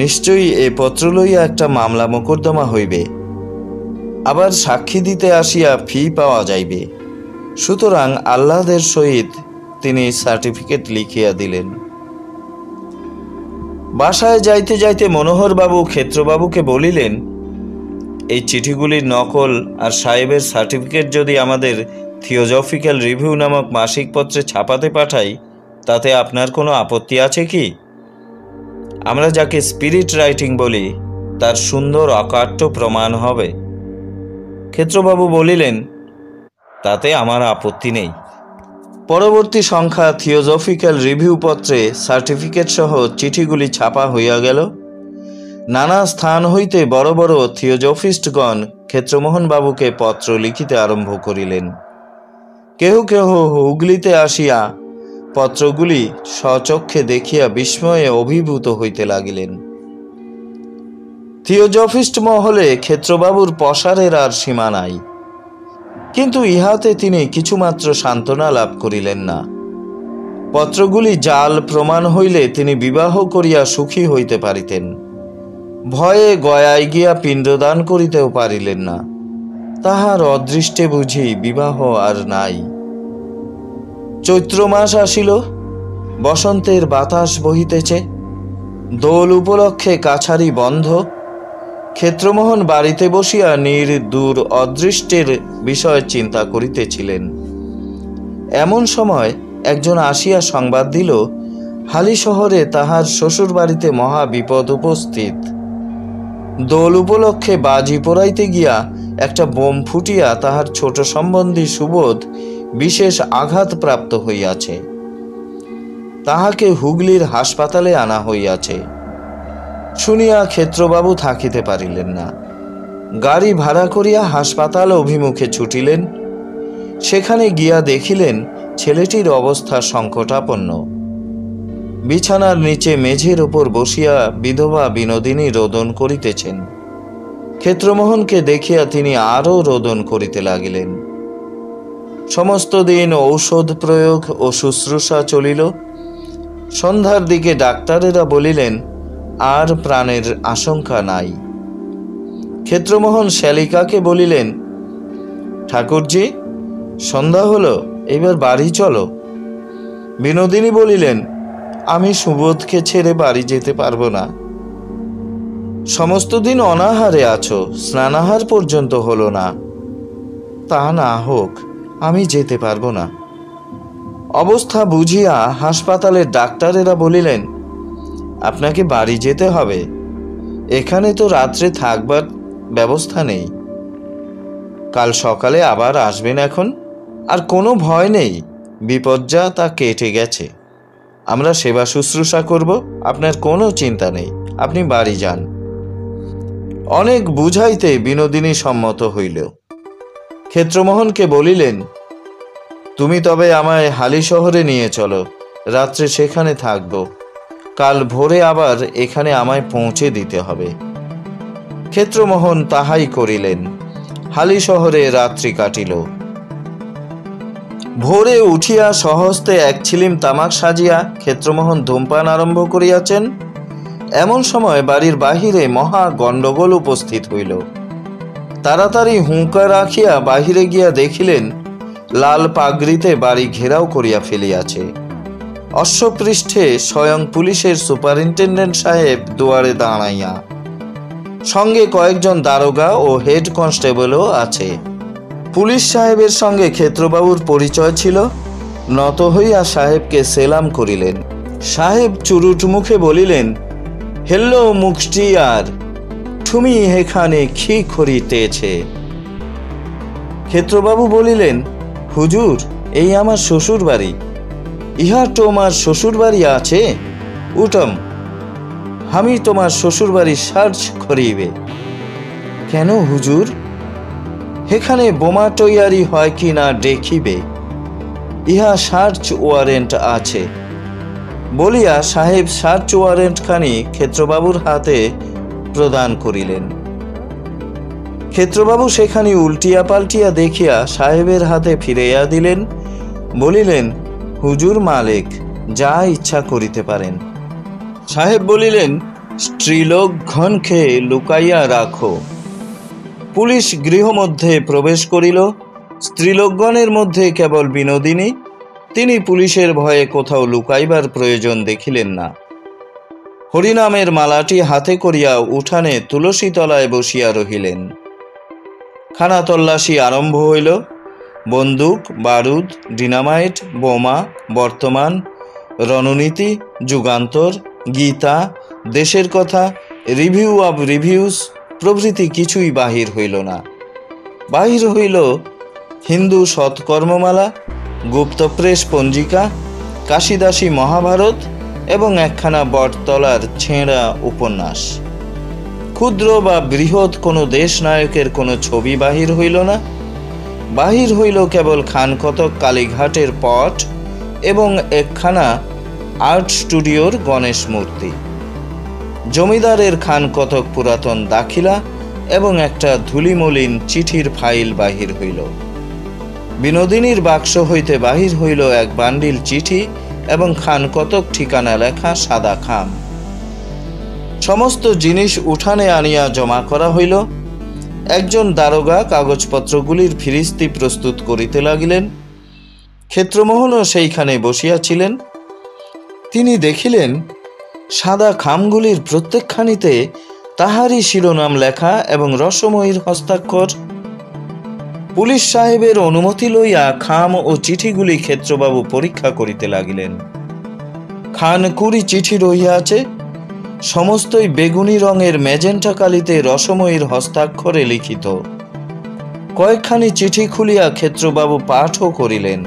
নিশ্চয়ই এ পত্র লইয়া একটা মামলা মোকদ্দমা হইবে, আবার সাক্ষী দিতে আসিয়া ফি পাওয়া যাইবে। সুতরাং আহ্লাদের সহিত তিনি সার্টিফিকেট লিখিয়া দিলেন। বাসায় যাইতে যাইতে মনোহরবাবু ক্ষেত্রবাবুকে বলিলেন, এই চিঠিগুলির নকল আর সাহেবের সার্টিফিকেট যদি আমাদের থিওজফিক্যাল রিভিউ নামক মাসিক পত্রে ছাপাতে পাঠাই, তাতে আপনার কোনো আপত্তি আছে কি? আমরা যাকে স্পিরিট রাইটিং বলি, তার সুন্দর অকাট্য প্রমাণ হবে। ক্ষেত্রবাবু বলিলেন, তাতে আমার আপত্তি নেই। পরবর্তী সংখ্যা থিওজফিক্যাল রিভিউ পত্রে সার্টিফিকেট সহ চিঠিগুলি ছাপা হইয়া গেল। নানা স্থান হইতে বড় বড় থিওজফিস্টগণ ক্ষেত্রমোহন বাবুকে পত্র লিখিতে আরম্ভ করিলেন। কেহ কেহ হুগলিতে আসিয়া পত্রগুলি স্বচক্ষে দেখিয়া বিস্ময়ে অভিভূত হইতে লাগিলেন। থিওজফিস্ট মহলে ক্ষেত্রবাবুর পসারের আর সীমা নাই, কিন্তু ইহাতে তিনি কিছুমাত্র সান্ত্বনা লাভ করিলেন না। পত্রগুলি জাল প্রমাণ হইলে তিনি বিবাহ করিয়া সুখী হইতে পারিতেন। ভয়ে গয়ায় গিয়া পিণ্ডদান করিতেও পারিলেন না। তাহার অদৃষ্টে বুঝি বিবাহ আর নাই। চৈত্র মাস আসিল, বসন্তের বাতাস বহিতেছে, দোল উপলক্ষে কাছারি বন্ধ। ক্ষেত্রমোহন বাড়িতে বসিয়া নির্দূর অদৃষ্টের বিষয় চিন্তা করিতেছিলেন। এমন সময় একজন আসিয়া সংবাদ দিল, হালি শহরে তাহার শ্বশুর বাড়িতে মহা বিপদ উপস্থিত। দোল উপলক্ষে বাজি পোড়াইতে গিয়া একটা বোম ফুটিয়া তাহার ছোট সম্বন্ধী সুবোধ বিশেষ আঘাতপ্রাপ্ত হইয়াছে। তাহাকে হুগলির হাসপাতালে আনা হইয়াছে। শুনিয়া ক্ষেত্রবাবু থাকিতে পারিলেন না। গাড়ি ভাড়া করিয়া হাসপাতাল অভিমুখে ছুটিলেন। সেখানে গিয়া দেখিলেন ছেলেটির অবস্থা সংকটাপন্ন। বিছানার নিচে মেঝের ওপর বসিয়া বিধবা বিনোদিনী রোদন করিতেছেন। ক্ষেত্রমোহনকে দেখিয়া তিনি আরও রোদন করিতে লাগিলেন। সমস্ত দিন ঔষধ প্রয়োগ ও শুশ্রূষা চলিল। সন্ধ্যার দিকে ডাক্তারেরা বলিলেন, আর প্রাণের আশঙ্কা নাই। ক্ষেত্রমোহন শ্যালিকাকে বলিলেন, ঠাকুরজি, সন্ধ্যা হলো, এবার বাড়ি চলো। বিনোদিনী বলিলেন, আমি সুবোধকে ছেড়ে বাড়ি যেতে পারবো না। সমস্ত দিন অনাহারে আছো, স্নানাহার পর্যন্ত হলো না। তা না হোক, আমি যেতে পারবো না। অবস্থা বুঝিয়া হাসপাতালের ডাক্তারেরা বলিলেন, আপনাকে বাড়ি যেতে হবে, এখানে তো রাত্রে থাকবার ব্যবস্থা নেই। কাল সকালে আবার আসবেন। এখন আর কোনো ভয় নেই, বিপর্যা তা কেটে গেছে। আমরা সেবা শুশ্রূষা করব, আপনার কোনো চিন্তা নেই, আপনি বাড়ি যান। অনেক বুঝাইতে বিনোদিনী সম্মত হইল। ক্ষেত্রমোহনকে বলিলেন, তুমি তবে আমায় হালি শহরে নিয়ে চলো, রাত্রে সেখানে থাকব। কাল ভোরে আবার এখানে আমায় পৌঁছে দিতে হবে। ক্ষেত্রমোহন তাহাই করিলেন। হালি শহরে রাত্রি কাটিল। ভোরে উঠিয়া স্বহস্তে এক ছিলিম তামাক সাজিয়া ক্ষেত্রমোহন ধূমপান আরম্ভ করিয়াছেন। এমন সময় বাড়ির বাহিরে মহা গণ্ডগোল উপস্থিত হইল। তাড়াতাড়ি হুঁকা রাখিয়া বাহিরে গিয়া দেখিলেন লাল পাগড়িতে বাড়ি ঘেরাও করিয়া ফেলিয়াছে। অশ্বপৃষ্ঠে স্বয়ং পুলিশের সুপারিনটেন্ডেন্ট সাহেব দুয়ারে দাঁড়াইয়া, সঙ্গে কয়েকজন দারোগা ও হেড কনস্টেবলও আছে। পুলিশ সাহেবের সঙ্গে ক্ষেত্রবাবুর পরিচয় ছিল। নত হইয়া সাহেবকে সেলাম করিলেন। সাহেব চুরুট মুখে বলিলেন, হেল্লো মুখটিয়ার, তুমি এখানে কি করিতেছে? ক্ষেত্রবাবু বলিলেন, হুজুর, এই আমার শ্বশুর বাড়ি। ইহা তোমার শ্বশুর বাড়ি আছে? উঠম, আমি তোমার শ্বশুর বাড়ি সার্চ করিবে। কেন হুজুর? এখানে বোমা তৈয়ারি হয় কি না দেখিবে, ইহা সার্চ ওয়ারেন্ট আছে। বলিয়া সাহেব সার্চ ওয়ারেন্টখানি ক্ষেত্রবাবুর হাতে প্রদান করিলেন। ক্ষেত্রবাবু সেখানে উল্টিয়া পাল্টিয়া দেখিয়া সাহেবের হাতে ফিরাইয়া দিলেন। বলিলেন, হুজুর মালিক, যা ইচ্ছা করিতে পারেন। সাহেব বলিলেন, স্ত্রীলোকগণকে লুকাইয়া রাখো। পুলিশ গৃহমধ্যে প্রবেশ করিল। স্ত্রীলোকগণের মধ্যে কেবল বিনোদিনী। তিনি পুলিশের ভয়ে কোথাও লুকাইবার প্রয়োজন দেখিলেন না। হরিনামের মালাটি হাতে করিয়া উঠানে তুলসী তলায় বসিয়া রহিলেন। খানা তল্লাশি আরম্ভ হইল। বন্দুক, বারুদ, ডিনামাইট, বোমা, বর্তমান, রণনীতি, যুগান্তর, গীতা, দেশের কথা, রিভিউ অব রিভিউস প্রভৃতি কিছুই বাহির হইল না। বাহির হইল হিন্দু সৎকর্মমালা, গুপ্তপ্রেস পঞ্জিকা, কাশিদাসী মহাভারত এবং একখানা বটতলার ছেঁড়া উপন্যাস। ক্ষুদ্র বা বৃহৎ কোনো দেশ নায়কের কোনো ছবি বাহির হইল না। বাহির হইল কেবল খানকতক কালীঘাটের পট এবং একখানা আর্ট স্টুডিওর গণেশ মূর্তি। জমিদারের খানকতক পুরাতন দাখিলা এবং একটা ধুলিমলিন চিঠির ফাইল বাহির হইল। বিনোদিনীর বাক্স হইতে বাহির হইল এক বান্ডিল চিঠি এবং খানকতক ঠিকানা লেখা সাদা খাম। সমস্ত জিনিস উঠানে আনিয়া জমা করা হইল। একজন দারোগা কাগজপত্রগুলির ফিরিস্তি প্রস্তুত করিতে লাগিলেন। ক্ষেত্রমোহনও সেইখানে বসিয়াছিলেন। তিনি দেখিলেন সাদা খামগুলির প্রত্যেকখানিতে তাহারই শিরোনাম লেখা এবং রসময়ীর হস্তাক্ষর। পুলিশ সাহেবের অনুমতি লইয়া খাম ও চিঠিগুলি ক্ষেত্রবাবু পরীক্ষা করিতে লাগিলেন। খান 20 চিঠি রহিয়াছে, সমস্তই বেগুনি রঙের ম্যাজেন্টা কালিতে রসময়ীর হস্তাক্ষরে লিখিত। কয়েকখানি চিঠি খুলিয়া ক্ষেত্রবাবু পাঠও করিলেন।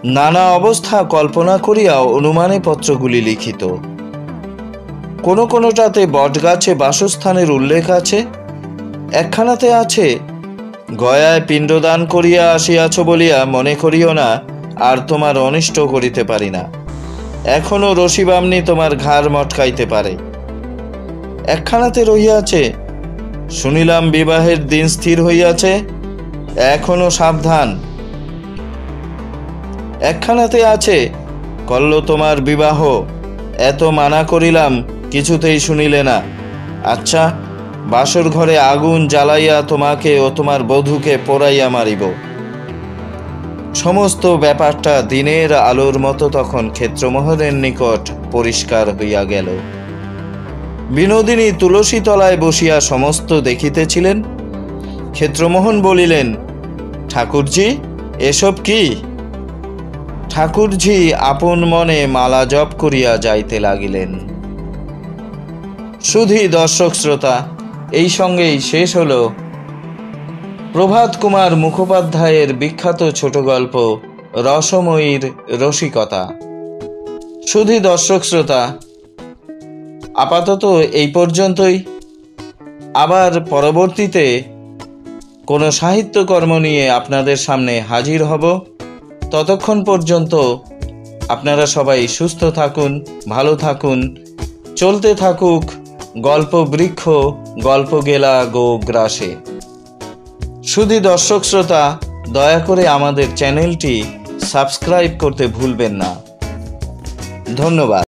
নানা অবস্থা কল্পনা করিয়া অনুমানে পত্রগুলি লিখিত। কোনো কোনোটাতে বটগাছে বাসস্থানের উল্লেখ আছে। একখানাতে আছে, গয়ায় পিণ্ডদান করিয়া আসিয়াছ বলিয়া মনে করিও না আর তোমার অনিষ্ট করিতে পারি না। এখনো রশিবামনি তোমার ঘাড় মটকাইতে পারে। একখানাতে রহিয়াছে, শুনিলাম বিবাহের দিন স্থির হইয়াছে, এখনো সাবধান। একখানাতে আছে, করল তোমার বিবাহ, এত মানা করিলাম কিছুতেই শুনিলে না। আচ্ছা, বাসর ঘরে আগুন জ্বালাইয়া তোমাকে ও তোমার বধূকে পোড়াইয়া মারিব। সমস্ত ব্যাপারটা দিনের আলোর মতো তখন ক্ষেত্রমোহনের নিকট পরিষ্কার হইয়া গেল। বিনোদিনী তুলসী তলায় বসিয়া সমস্ত দেখিতেছিলেন। ক্ষেত্রমোহন বলিলেন, ঠাকুরজি, এসব কি? ঠাকুরজি আপন মনে মালা জপ করিয়া যাইতে লাগিলেন। শুধু দর্শক শ্রোতা, এই সঙ্গেই শেষ হলো প্রভাত কুমার মুখোপাধ্যায়ের বিখ্যাত ছোট গল্প রসময়ীর রসিকতা। শুধু দর্শক শ্রোতা, আপাতত এই পর্যন্তই। আবার পরবর্তীতে কোনো সাহিত্যকর্ম নিয়ে আপনাদের সামনে হাজির হব। ততক্ষণ পর্যন্ত আপনারা সবাই সুস্থ থাকুন, ভালো থাকুন। চলতে থাকুক গল্প বৃক্ষ, গল্প গেলা গো গ্রাসে। শুধু দর্শক শ্রোতা, দয়া করে আমাদের চ্যানেলটি সাবস্ক্রাইব করতে ভুলবেন না। ধন্যবাদ।